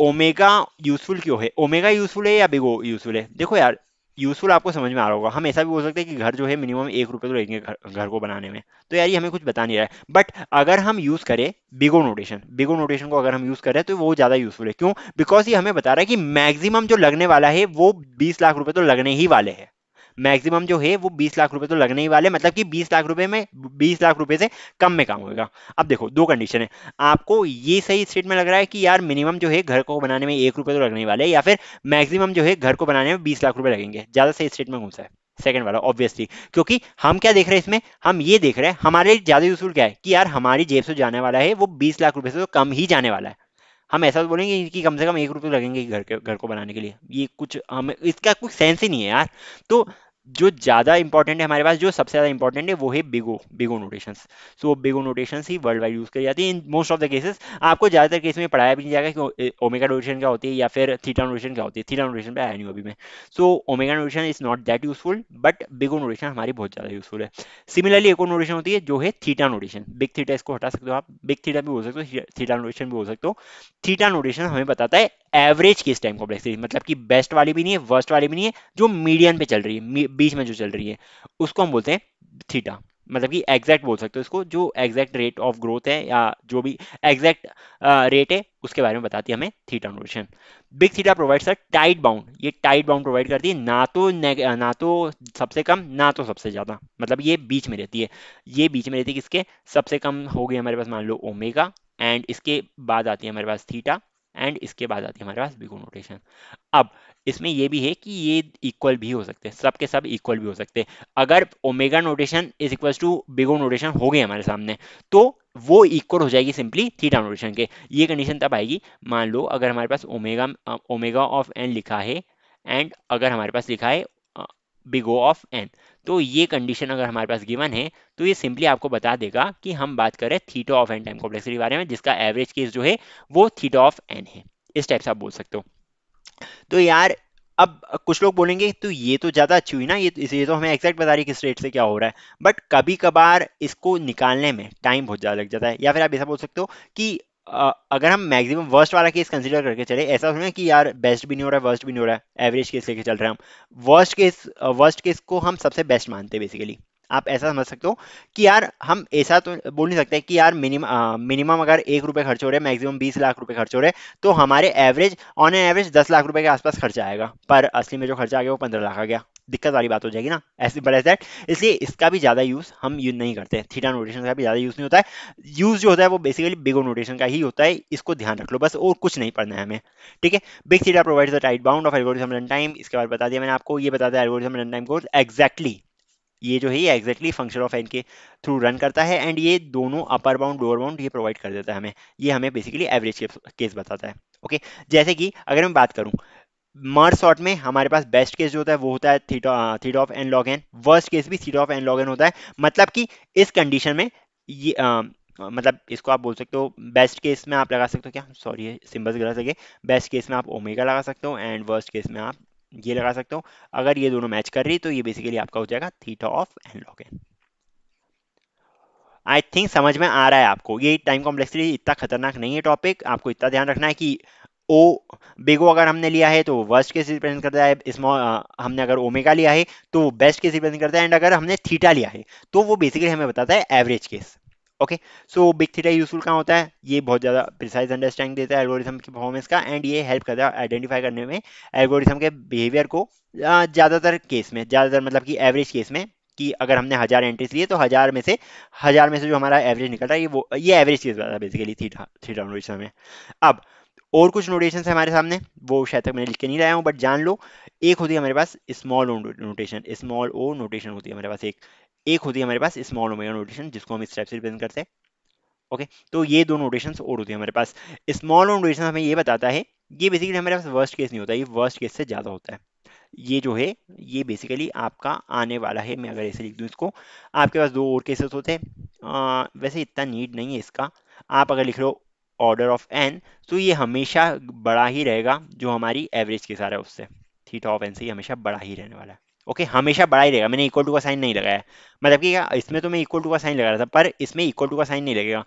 ओमेगा यूजफुल क्यों है? ओमेगा यूजफुल है या बिग ओ यूजफुल है? देखो यार, यूजफुल आपको समझ में आ रहा होगा। हम ऐसा भी बोल सकते हैं कि घर जो है मिनिमम 1 रुपए तो लगेंगे घर को बनाने में, तो यार ये हमें कुछ बता नहीं रहा है। बट अगर हम यूज करें बिगो नोटेशन को अगर हम यूज करें तो वो ज्यादा यूजफुल है। क्यों? बिकॉज ये हमें बता रहा है कि मैक्सिमम जो लगने वाला है वो 20 लाख रुपए तो लगने ही वाले हैं। मैक्सिमम जो है वो 20 लाख रुपए तो लगने ही वाले, मतलब कि 20 लाख रुपए में 20 लाख रुपए से कम में काम होगा। अब देखो दो कंडीशन है, आपको ये सही स्टेट में लग रहा है कि यार मिनिमम जो है घर को बनाने में 1 रुपए तो लगने ही वाले, या फिर मैक्सिमम जो है घर को बनाने में 20 लाख रुपए लगेंगे, ज्यादा सही स्टेट में कौन सा है? सेकंड वाला ऑब्वियसली, क्योंकि हम क्या देख रहे हैं इसमें, हम ये देख रहे हैं हमारे लिए ज्यादा यूजफुल क्या है कि यार हमारी जेब से जाने वाला है वो 20 लाख रुपए से तो कम ही जाने वाला है। हम ऐसा तो बोलेंगे कि कम से कम 1 रुपये लगेंगे घर को बनाने के लिए, ये कुछ हमें इसका कुछ सेंस ही नहीं है यार। तो जो ज्यादा इंपॉर्टेंट है हमारे पास, जो सबसे ज्यादा इंपॉर्टेंट है वो है बिगो बिगो नोटेशंस। सो बिगो नोटेशंस ही वर्ल्ड वाइड यूज करी जाती है in most of the cases. आपको ज्यादातर केस में पढ़ाया भी नहीं जाएगा कि ओमेगा नोटेशन क्या होती है या फिर थीटा नोटेशन क्या होती है, थीटा नोटेशन पे आया नहीं हूं अभी मैं। So omega notation is not that useful, but big O notation हमारी बहुत ज्यादा यूजफुल है। सिमिलरली एक और नोटेशन होती है जो है थीटा नोटेशन, बिग थीटा इसको हटा सकते हो आप, बिग थीटा भी बोल सकते हो, थीटा नोटेशन भी बोल सकते हो। थीटा नोटेशन हमें बताता है एवरेज केस टाइम कॉम्प्लेक्सिटी, मतलब कि बेस्ट वाली भी नहीं है, वर्स्ट वाली भी नहीं है, जो मीडियन पे चल रही है, बीच में जो चल रही है, उसको हम बोलते हैं थीटा। मतलब कि एग्जैक्ट बोल सकते हो इसको, जो एग्जैक्ट रेट ऑफ ग्रोथ है या जो भी एग्जैक्ट रेट है उसके बारे में बताती है हमें theta notation. Big theta provides a tight bound, ये टाइट बाउंड प्रोवाइड करती है, ना तो सबसे कम ना तो सबसे ज्यादा, मतलब ये बीच में रहती है। ये बीच में रहती है किसके, सबसे कम हो गई हमारे पास मान लो ओमेगा, एंड इसके बाद आती है हमारे पास थीटा, एंड इसके बाद आती है हमारे पास बिगो नोटेशन। अब इसमें ये भी है कि ये इक्वल भी हो सकते हैं, सब के सब इक्वल भी हो सकते हैं। अगर omega notation is equal to big O notation हो गए हमारे सामने, तो वो इक्वल हो जाएगी सिंपली थीटा नोटेशन के। ये कंडीशन तब आएगी, मान लो अगर हमारे पास ओमेगा ओमेगा ऑफ एन लिखा है, एंड अगर हमारे पास लिखा है बिग ओ ऑफ एन, तो ये कंडीशन अगर हमारे पास गिवन है, तो ये सिंपली आपको बता देगा कि हम बात करें theta of N time complexity के बारे में, जिसका एवरेज केस जो है वो थीटा ऑफ एन है। इस टाइप से आप बोल सकते हो। तो यार अब कुछ लोग बोलेंगे तो ये तो ज्यादा अच्छी हुई ना, ये तो हमें एग्जैक्ट बता रही है किस रेट से क्या हो रहा है, बट कभी कभार इसको निकालने में टाइम बहुत ज्यादा लग जाता है। या फिर आप ऐसा बोल सकते हो कि अगर हम मैक्सिमम वर्स्ट वाला केस कंसीडर करके चले, ऐसा सुने कि यार बेस्ट भी नहीं हो रहा है वर्स्ट भी नहीं हो रहा है, एवरेज केस लेके चल रहे हैं हम, वर्स्ट केस को हम सबसे बेस्ट मानते हैं बेसिकली। आप ऐसा समझ सकते हो कि यार हम ऐसा तो बोल नहीं सकते कि यार मिनिमम अगर 1 रुपए खर्च हो रहे हैं, मैक्सिमम 20 लाख रुपए खर्च हो रहे हैं, तो हमारे average on an average 10 lakh रुपए के आसपास खर्चा आएगा, पर असली में जो खर्चा आ गया वो 15 लाख आ गया। दिक्कत वाली बात हो जाएगी ना, एज सिंपल एज दैट। इसलिए इसका भी ज्यादा यूज हम यूज नहीं करते, थीटा नोटेशन का भी ज्यादा यूज नहीं होता है। यूज जो होता है वो बेसिकली बिगो नोटेशन का ही होता है, इसको ध्यान रख लो बस, और कुछ नहीं पढ़ना है हमें। ठीक है। Big theta provides the tight bound of algorithm run time, इसके बाद बता दिया मैंने आपको, ये बताता है एल्गोरिथम रन टाइम को एग्जैक्टली, ये जो है ये एग्जैक्टली फंक्शन ऑफ एन के थ्रू रन करता है, एंड ये दोनों अपर बाउंड लोअर बाउंड ये प्रोवाइड कर देता है हमें। ये हमें बेसिकली एवरेज केस बताता है। ओके। जैसे कि अगर मैं बात करूं मर्ज सॉर्ट में, हमारे पास बेस्ट केस जो होता है वो होता है theta theta of N log N, worst case भी theta of N log N होता है। मतलब कि इस कंडीशन में ये मतलब इसको आप बोल सकते हो, बेस्ट केस में आप लगा सकते हो, क्या सॉरी ये सिंबल्स गलत लगे, बेस्ट केस में आप ओमेगा लगा सकते हो, एंड वर्स्ट केस में आप ये लगा सकते हो। अगर ये दोनों मैच कर रही तो ये बेसिकली आपका हो जाएगा theta of N log n. I think समझ में आ रहा है आपको, ये टाइम कॉम्प्लेक्सिटी इतना खतरनाक नहीं है टॉपिक, आपको इतना ध्यान रखना है कि ओ बिगो अगर हमने लिया है तो वर्स्ट केस रिप्रेजेंट करता है, स्मॉल हमने अगर ओमेगा लिया है तो वो बेस्ट केस रिप्रेजेंट करता है, एंड अगर हमने थीटा लिया है तो वो बेसिकली हमें बताता है average case. Okay. So big theta useful कहाँ होता है, ये बहुत ज़्यादा प्रिसाइज अंडरस्टैंडिंग देता है एल्गोरिथम की परफॉर्मेंस का, एंड ये हेल्प करता है आइडेंटिफाई करने में एल्गोरिथम के बिहेवियर को, ज़्यादातर केस में, ज़्यादातर मतलब कि एवरेज केस में, कि अगर हमने 1000 एंट्रीज लिए तो 1000 में से जो हमारा एवरेज निकल रहा है ये एवरेज केस वाला बेसिकली थीटा थीटा नोटेशन में। अब और कुछ नोटेशन है हमारे सामने, वो शायद तक मैंने लिख के नहीं लाया हूँ, बट जान लो। एक होती है हमारे पास small O notation, small O notation होती है हमारे पास एक, एक होती है हमारे पास स्मॉल ओमेगा नोटेशन, जिसको हम इस टाइप से रिप्रेजेंट करते हैं। ओके। तो ये दो नोटेशन और होती है हमारे पास। स्मॉल ओ नोटेशन हमें ये बताता है, ये बेसिकली हमारे पास वर्स्ट केस नहीं होता, ये वर्स्ट केस से ज़्यादा होता है। ये जो है ये बेसिकली आपका आने वाला है, मैं अगर ऐसे लिख दूं इसको, आपके पास दो और केसेस होते हैं, वैसे इतना नीड नहीं है इसका। आप अगर लिख लो ऑर्डर ऑफ एन, तो ये हमेशा बड़ा ही रहेगा जो हमारी एवरेज केस आ रहा है उससे, थीटा ऑफ एन से ये हमेशा बड़ा ही रहने वाला है। ओके। हमेशा बड़ा ही रहेगा, मैंने इक्वल टू का साइन नहीं लगाया है, मतलब कि क्या इसमें तो मैं इक्वल टू का साइन लगा रहा था, पर इसमें इक्वल टू का साइन नहीं लगेगा।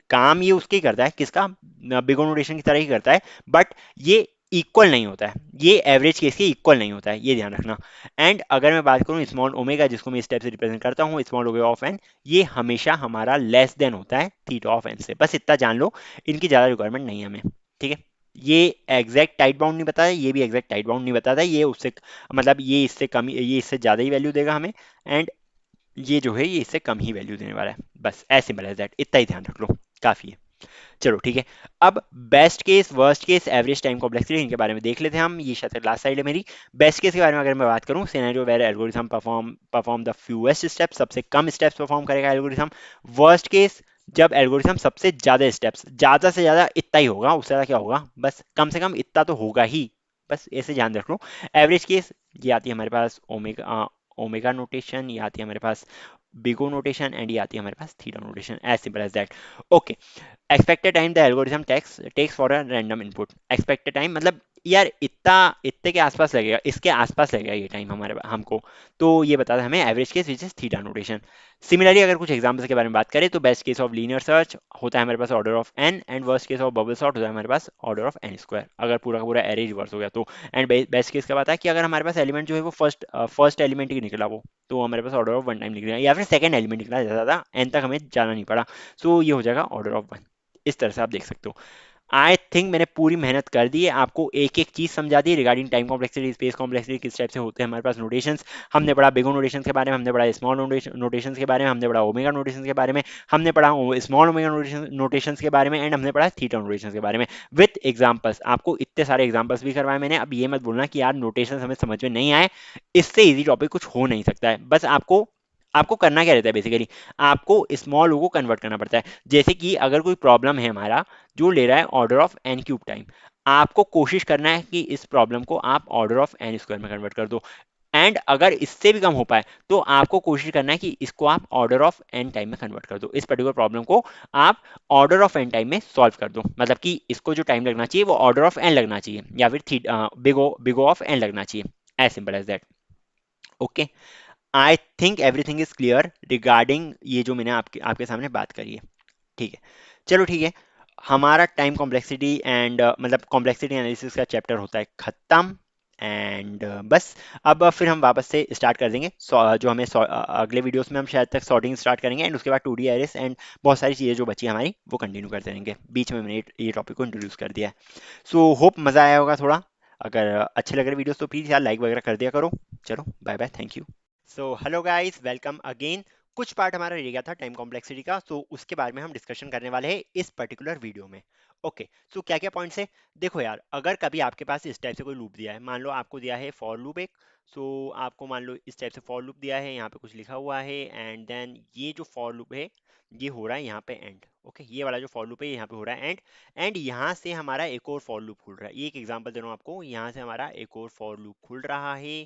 काम ये उसके ही करता है, किसका, बिग ओ नोटेशन की तरह ही करता है, बट ये इक्वल नहीं होता है, ये एवरेज केस के इक्वल नहीं होता है, ये ध्यान रखना। एंड अगर मैं बात करूं स्मॉल ओमेगा, जिसको मैं इस टाइप से रिप्रेजेंट करता हूं स्मॉल ओमेगा ऑफ एन, ये हमेशा हमारा लेस देन होता है थीटा ऑफ एन से, बस इतना जान लो, इनकी ज्यादा रिक्वायरमेंट नहीं है हमें। ठीक है। ये एग्जैक्ट टाइट बाउंड नहीं बताता, ये भी एग्जैक्ट टाइट बाउंड नहीं बताता, ये उससे मतलब ये इससे कम, ये इससे ज़्यादा ही वैल्यू देगा हमें, एंड ये जो है ये इससे कम ही वैल्यू देने वाला है। बस एज सिंपल एज दैट, इतना ही ध्यान रख लो, काफ़ी है। चलो ठीक है। अब best case, worst case, average time complexity, इनके बारे में देख लेते हैं हम। ये शायद लास्ट साइड है मेरी। बेस्ट केस के बारे में अगर मैं बात करूं, scenario where algorithm perform the fewest steps, सबसे कम स्टेप्स परफॉर्म करेगा एल्गोरिथम। वर्स्ट केस, जब एल्गोरिथम सबसे ज्यादा स्टेप्स, ज्यादा से ज्यादा इतना ही होगा, उससे ज्यादा क्या होगा, बस कम से कम इतना तो होगा ही, बस ऐसे ध्यान रख लो। एवरेज केस, ये आती है हमारे पास ओमेगा, ओमेगा नोटेशन, ये आती है हमारे पास बिगो नोटेशन, एंड ये आती है हमारे पास theta notation, as simple as that. Okay. Expected time the algorithm takes for a random input. Expected time मतलब यार इतना, इतने के आसपास लगेगा, इसके आसपास लगेगा ये टाइम हमारे हमको, तो ये बताता है हमें average case which is theta notation. Similarly अगर कुछ एग्जांपल्स के बारे में बात करें, तो best case of linear search होता है हमारे पास order of N, and worst case of bubble sort होता है हमारे पास ऑर्डर ऑफ एन स्क्वायर, अगर पूरा का पूरा एरे रिवर्स हो गया तो। एंड बेस्ट केस का बात है कि अगर हमारे पास एलिमेंट जो है वो फर्स्ट एलिमेंट ही निकला वो, तो हमारे पास ऑर्डर ऑफ वन टाइम निकलेगा, या फिर सेकंड एलिमेंट निकला, ज़्यादा एन तक हमें जाना नहीं पड़ा, सो ये हो जाएगा ऑर्डर ऑफ वन। इस तरह से आप देख सकते हो। आई थिंक मैंने पूरी मेहनत कर दी है, आपको एक एक चीज समझा दी regarding time complexity, space complexity, किस टाइप से होते हैं हमारे पास नोटेशंस। हमने पढ़ा बिगो नोटेशंस के बारे में, हमने पढ़ा स्मॉल नोटेशंस के बारे में, हमने पढ़ा ओमेगा नोटेशंस के बारे में, हमने पढ़ा स्मॉल ओमेगा नोटेशंस के बारे में, एंड हमने पढ़ा थीटा नोटेशंस के बारे में विथ एग्जांपल्स। आपको इतने सारे एग्जांपल्स भी करवाए मैंने। अब ये मत बोलना कि यार नोटेशंस हमें समझ में नहीं आए, इससे इजी टॉपिक कुछ हो नहीं सकता है। बस आपको आपको करना क्या रहता है बेसिकली, आपको स्मॉल ओ को कन्वर्ट करना पड़ता है। जैसे कि अगर कोई प्रॉब्लम है हमारा जो ले रहा है order of n cube time, आपको कोशिश करना है कि इस प्रॉब्लम को आप ऑर्डर ऑफ एन स्क्वायर में कन्वर्ट कर दो, एंड अगर इससे भी कम हो पाए तो आपको कोशिश करना है कि इसको आप ऑर्डर ऑफ एन टाइम में कन्वर्ट कर दो, इस पर्टिकुलर प्रॉब्लम को आप ऑर्डर ऑफ एन टाइम में सॉल्व कर दो, मतलब कि इसको जो टाइम लगना चाहिए वो ऑर्डर ऑफ एन लगना चाहिए, या फिर बिगो ऑफ एन लगना चाहिए, as simple as that. Okay. I think everything is clear regarding ये जो मैंने आपके आपके सामने बात करी है। ठीक है। चलो ठीक है। हमारा टाइम कॉम्प्लेक्सिटी एंड मतलब कॉम्प्लेक्सिटी एनालिसिस का चैप्टर होता है खत्म, एंड बस अब फिर हम वापस से स्टार्ट कर देंगे। जो हमें अगले वीडियोस में हम शायद तक सॉर्टिंग स्टार्ट करेंगे, एंड उसके बाद 2D एरेस एंड बहुत सारी चीज़ें जो बची हमारी वो कंटिन्यू करते रहेंगे। बीच में मैंने ये टॉपिक को इंट्रोड्यूस कर दिया है। सो होप मज़ा आया होगा थोड़ा। अगर अच्छे लग रहे वीडियोस तो प्लीज़ यार लाइक वगैरह कर दिया करो। चलो bye bye, thank you. So hello guys, welcome again. कुछ पार्ट हमारा रह गया था टाइम कॉम्प्लेक्सिटी का, सो उसके बारे में हम डिस्कशन करने वाले हैं इस पर्टिकुलर वीडियो में। ओके। सो क्या क्या पॉइंट्स है, देखो यार, अगर कभी आपके पास इस टाइप से कोई लूप दिया है, मान लो आपको दिया है फॉर लूप एक, सो आपको मान लो इस टाइप से फॉर लूप दिया है, यहाँ पे कुछ लिखा हुआ है, एंड देन ये जो फॉर लूप है ये हो रहा है यहाँ पे एंड। ओके, ये वाला जो फॉर लूप है यहाँ पे हो रहा है एंड, एंड यहाँ से हमारा एक और फॉर लूप खुल रहा है। ये एक एग्जांपल दे रहा हूँ आपको, यहाँ से हमारा एक और फॉर लूप खुल रहा है,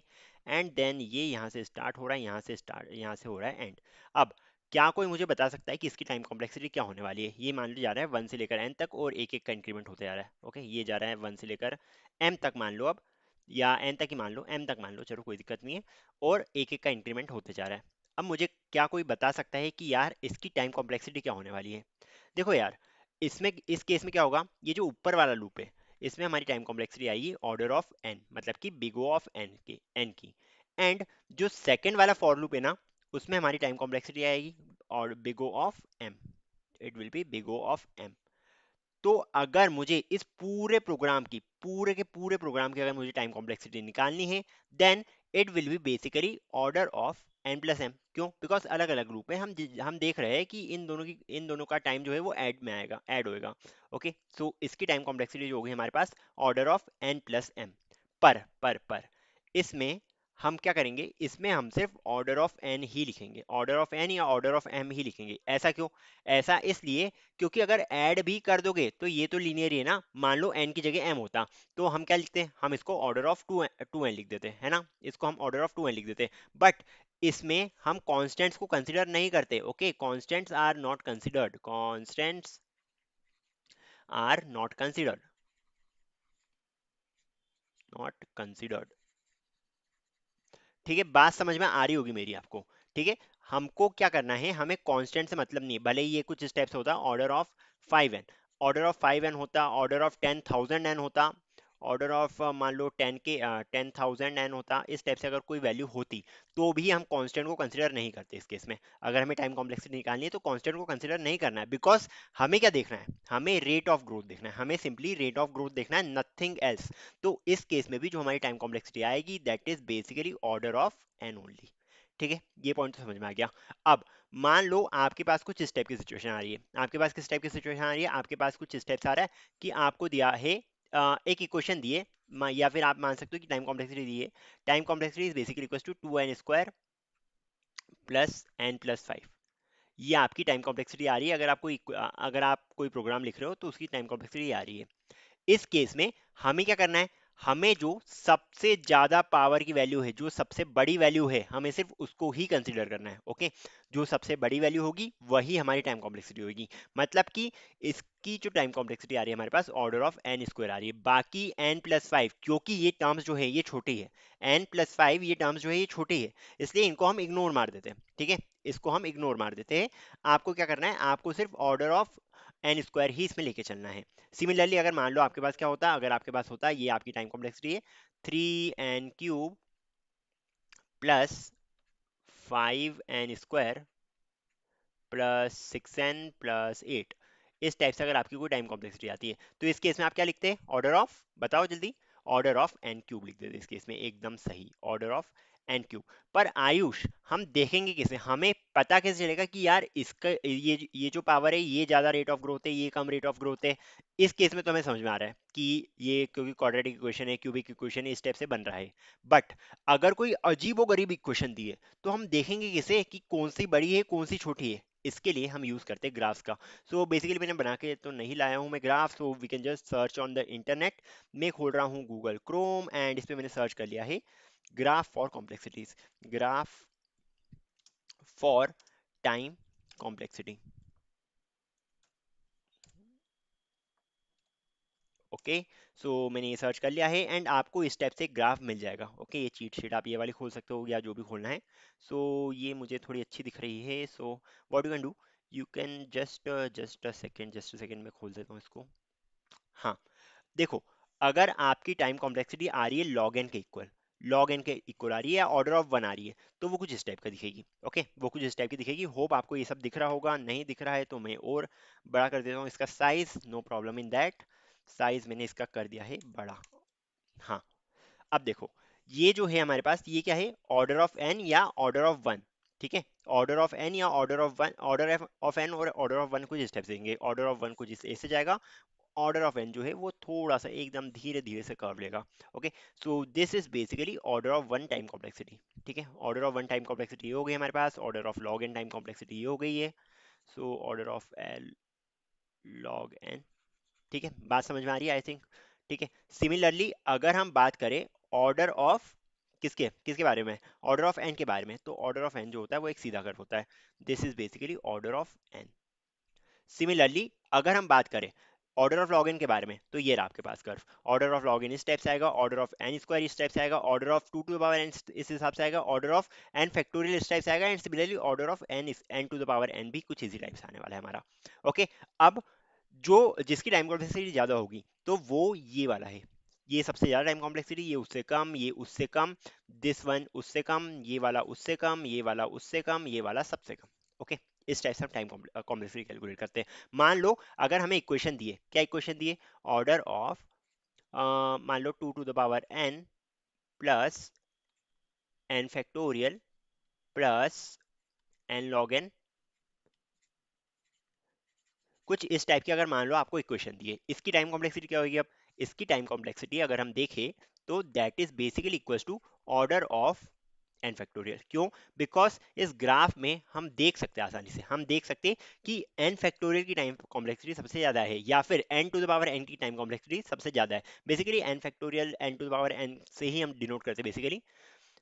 एंड देन ये यहाँ से स्टार्ट हो रहा है, यहाँ से हो रहा है एंड। अब क्या कोई मुझे बता सकता है कि इसकी टाइम कॉम्प्लेक्सिटी क्या होने वाली है। ये मान लो जा रहा है 1 से लेकर n तक, और एक एक का इंक्रीमेंट होते जा रहा है। ओके, ये जा रहा है 1 से लेकर m तक मान लो अब, या n तक ही मान लो, m तक मान लो, चलो कोई दिक्कत नहीं है, और एक एक का इंक्रीमेंट होते जा रहा है। अब मुझे क्या कोई बता सकता है कि यार इसकी टाइम कॉम्प्लेक्सिटी क्या होने वाली है। देखो यार, इसमें इस केस में क्या होगा, ये जो ऊपर वाला लूप है इसमें हमारी टाइम कॉम्प्लेक्सिटी आएगी ऑर्डर ऑफ एन, मतलब कि बिग ओ ऑफ एन की, एन की। एंड जो सेकंड वाला फॉर लूप है ना, उसमें हमारी टाइम कॉम्प्लेक्सिटी आएगी और big O of m, it will be big O of m. तो अगर मुझे इस पूरे प्रोग्राम की, पूरे के पूरे प्रोग्राम की अगर मुझे टाइम कॉम्प्लेक्सिटी निकालनी है, then it will be basically order of N plus m. क्यों? बिकॉज अलग अलग ग्रुप है, हम देख रहे हैं कि इन दोनों का टाइम जो है वो ऐड में आएगा, ऐड होएगा। ओके, सो इसकी टाइम कॉम्प्लेक्सिटी जो होगी हमारे पास order of N plus M. पर इसमें हम क्या करेंगे, इसमें हम सिर्फ ऑर्डर ऑफ एन ही लिखेंगे, ऑर्डर ऑफ एन या ऑर्डर ऑफ एम ही लिखेंगे। ऐसा क्यों? ऐसा इसलिए क्योंकि अगर ऐड भी कर दोगे तो ये तो लीनियर ही है ना। मान लो n की जगह m होता, तो हम क्या लिखते हैं, हम इसको ऑर्डर ऑफ टू एन लिख देते हैं, है ना, इसको हम ऑर्डर ऑफ टू एन लिख देते हैं। बट इसमें हम कॉन्स्टेंट्स को कंसिडर नहीं करते। Okay, constants are not considered, constants are not considered, not considered. ठीक है, बात समझ में आ रही होगी मेरी आपको। ठीक है, हमको क्या करना है, हमें कांस्टेंट से मतलब नहीं है, भले ही ये कुछ स्टेप्स होता order of 5n, order of 5n होता, ऑर्डर ऑफ 10,000 n होता, ऑर्डर ऑफ मान लो 10,000 एन होता, इस टाइप से अगर कोई वैल्यू होती, तो भी हम कांस्टेंट को कंसिडर नहीं करते इस केस में। अगर हमें टाइम कॉम्प्लेक्सिटी निकालनी है तो कांस्टेंट को कंसिडर नहीं करना है, बिकॉज हमें क्या देखना है, हमें रेट ऑफ ग्रोथ देखना है, हमें सिंपली रेट ऑफ ग्रोथ देखना है, नथिंग एल्स। तो इस केस में भी जो हमारी टाइम कॉम्प्लेक्सिटी आएगी that is basically order of n only. ठीक है, ये पॉइंट तो समझ में आ गया। अब मान लो आपके पास कुछ इस टाइप की सिचुएशन आ रही है, आपके पास किस टाइप की सिचुएशन आ रही है, आपके पास कुछ इस टाइप से आ रहा है कि आपको दिया है एक इक्वेशन दिए, या फिर आप मान सकते हो कि टाइम कॉम्प्लेक्सिटी दी है। Time complexity is basically equal to 2n² plus n plus 5। ये आपकी टाइम कॉम्प्लेक्सिटी आ रही है, अगर आप कोई प्रोग्राम लिख रहे हो तो उसकी टाइम कॉम्प्लेक्सिटी आ रही है। इस केस में हमें क्या करना है, हमें जो सबसे ज्यादा पावर की वैल्यू है, जो सबसे बड़ी वैल्यू है, हमें सिर्फ उसको ही कंसीडर करना है। ओके, जो सबसे बड़ी वैल्यू होगी वही हमारी टाइम कॉम्प्लेक्सिटी होगी। मतलब कि इसकी जो टाइम कॉम्प्लेक्सिटी आ रही है हमारे पास ऑर्डर ऑफ एन स्क्वायर आ रही है, बाकी एन प्लस 5, क्योंकि ये टर्म्स जो है ये छोटी है, एन प्लस 5 ये टर्म्स जो है ये छोटी है, इसलिए इनको हम इग्नोर मार देते हैं। ठीक है, इसको हम इग्नोर मार देते हैं। आपको क्या करना है, आपको सिर्फ ऑर्डर ऑफ एन स्क्वायर ही इसमें लेके चलना है। सिमिलरली अगर मान लो आपके पास क्या होता, अगर आपके पास होता ये आपकी टाइम कॉम्प्लेक्सिटी है 3n³ plus 5n² plus 6n+8, इस टाइप से अगर आपकी कोई टाइम कॉम्प्लेक्सिटी आती है, तो इस केस में आप क्या लिखते हैं, ऑर्डर ऑफ, बताओ जल्दी, ऑर्डर ऑफ n³ लिख देते इस केस में, एकदम सही, ऑर्डर ऑफ n³। पर आयुष हम देखेंगे किसे, हमें पता कैसे चलेगा कि यार इसका ये जो पावर है ये ज्यादा रेट ऑफ ग्रोथ है, ये कम रेट ऑफ ग्रोथ है। इस केस में तो हमें समझ में आ रहा है कि ये क्योंकि क्वाड्रेटिक इक्वेशन है, क्यूबिक इक्वेशन है, इस टाइप से बन रहा है। बट अगर कोई अजीबोगरीब इक्वेशन दी है तो हम देखेंगे किसे कि कौन सी बड़ी है कौन सी छोटी है। इसके लिए हम यूज करते हैं ग्राफ्स का। सो बेसिकली मैंने बना के तो नहीं लाया हूं मैं graph, so we can just search on the internet. मैं खोल रहा हूं गूगल क्रोम एंड इस पे मैंने सर्च कर लिया है graph for complexities, graph for time complexity. Okay, so मैंने ये सर्च कर लिया है एंड आपको इस टाइप से ग्राफ मिल जाएगा। ओके, ये चीट शीट आप ये वाली खोल सकते हो या जो भी खोलना है। सो ये मुझे थोड़ी अच्छी दिख रही है, so what you can do, you can just a second में खोल देता हूँ इसको। हाँ, देखो, अगर आपकी टाइम कॉम्प्लेक्सिटी आ रही है लॉग एन के इक्वल, लॉग एन के इक्वल आ रही है या ऑर्डर ऑफ 1 आ रही है, तो वो कुछ इस टाइप का दिखेगी। ओके, वो कुछ इस टाइप की दिखेगी। होप आपको ये सब दिख रहा होगा, नहीं दिख रहा है तो मैं और बड़ा कर देता हूँ इसका size, no problem in that. Size मैंने इसका कर दिया है बड़ा। हाँ, अब देखो, ये जो है हमारे पास ये क्या है, ऑर्डर ऑफ एन या ऑर्डर ऑफ 1। ठीक है, ऑर्डर ऑफ एन या order of 1, order of n और ऑर्डर ऑफ 1 कुछ इस टाइप से देंगे, ऑर्डर ऑफ 1 कुछ ऐसे जाएगा, ऑर्डर ऑफ एन जो है वो थोड़ा सा एकदम धीरे धीरे से कर्व लेगा। Okay, so this is basically order of 1 time complexity. ठीक है, ऑर्डर ऑफ 1 टाइम कॉम्प्लेक्सिटी ये हो गई हमारे पास, order of log N time complexity ये हो गई है। So order of L log N. ठीक है, बात समझ में आ रही है आई थिंक। ठीक है, सिमिलरली अगर हम बात करें ऑर्डर ऑफ किसके किसके बारे में, ऑर्डर ऑफ एन के बारे में, तो ऑर्डर ऑफ एन जो होता है वो एक सीधा कर्व होता है। This is basically order of N. Similarly अगर हम बात करें ऑर्डर ऑफ लॉग एन के बारे में, तो ये रहा आपके पास curve, order of log N इस टाइप से आएगा, ऑर्डर ऑफ एन स्क्वायर इस टाइप से आएगा, order of 2 to the power N इस हिसाब से आएगा, ऑर्डर ऑफ एन फैक्टोरियल इस टाइप से आएगा, and similarly order of N to the power N भी कुछ इसी टाइप से आने वाला है हमारा। ओके, अब जो जिसकी टाइम कॉम्प्लेक्सिटी ज्यादा होगी तो वो ये वाला है, ये सबसे ज्यादा टाइम कॉम्प्लेक्सिटी, ये उससे कम, ये उससे कम, दिस वन उससे कम, ये वाला उससे कम, ये वाला उससे कम, ये वाला सबसे कम। ओके, इस टाइप से हम टाइम कॉम्प्लेक्सिटी कैलकुलेट करते हैं। मान लो अगर हमें इक्वेशन दिए, क्या इक्वेशन दिए, ऑर्डर ऑफ मान लो 2 to the power n plus n factorial plus n log n, कुछ इस टाइप की अगर मान लो आपको इक्वेशन दी है, इसकी टाइम कॉम्प्लेक्सिटी क्या होगी, अब इसकी टाइम कॉम्प्लेक्सिटी अगर हम देखें तो that is basically equals to order of N factorial. क्यों, बिकॉज इस ग्राफ में हम देख सकते हैं, आसानी से हम देख सकते हैं कि एन फैक्टोरियल की टाइम कॉम्प्लेक्सिटी सबसे ज्यादा है, या फिर n to the power n की टाइम कॉम्प्लेक्सिटी सबसे ज्यादा है। Basically n factorial n to the power n से ही हम डिनोट करते हैं बेसिकली।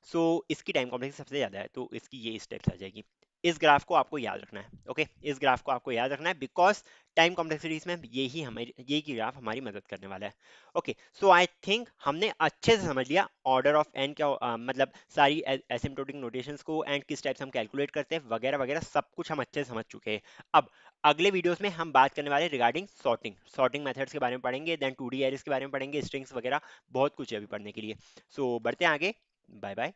सो इसकी टाइम कॉम्प्लेक्सिटी सबसे ज्यादा है, तो इसकी ये स्टेप्स आ जाएगी। इस ग्राफ को आपको याद रखना है। ओके, इस ग्राफ को आपको याद रखना है, बिकॉज टाइम कॉम्प्लेक्सिटीज में यही की ग्राफ हमारी मदद करने वाला है। ओके, सो आई थिंक हमने अच्छे से समझ लिया ऑर्डर ऑफ एन क्या मतलब सारी एसिम्प्टोटिक नोटेशंस को एंड किस टाइप से हम कैलकुलेट करते हैं वगैरह वगैरह, सब कुछ हम अच्छे से समझ चुके हैं। अब अगले वीडियोस में हम बात करने वाले रिगार्डिंग सॉर्टिंग मेथड्स के बारे में पढ़ेंगे, देन 2D एरेज के बारे में पढ़ेंगे, स्ट्रिंग्स वगैरह बहुत कुछ है अभी पढ़ने के लिए। सो बढ़ते हैं आगे। Bye bye.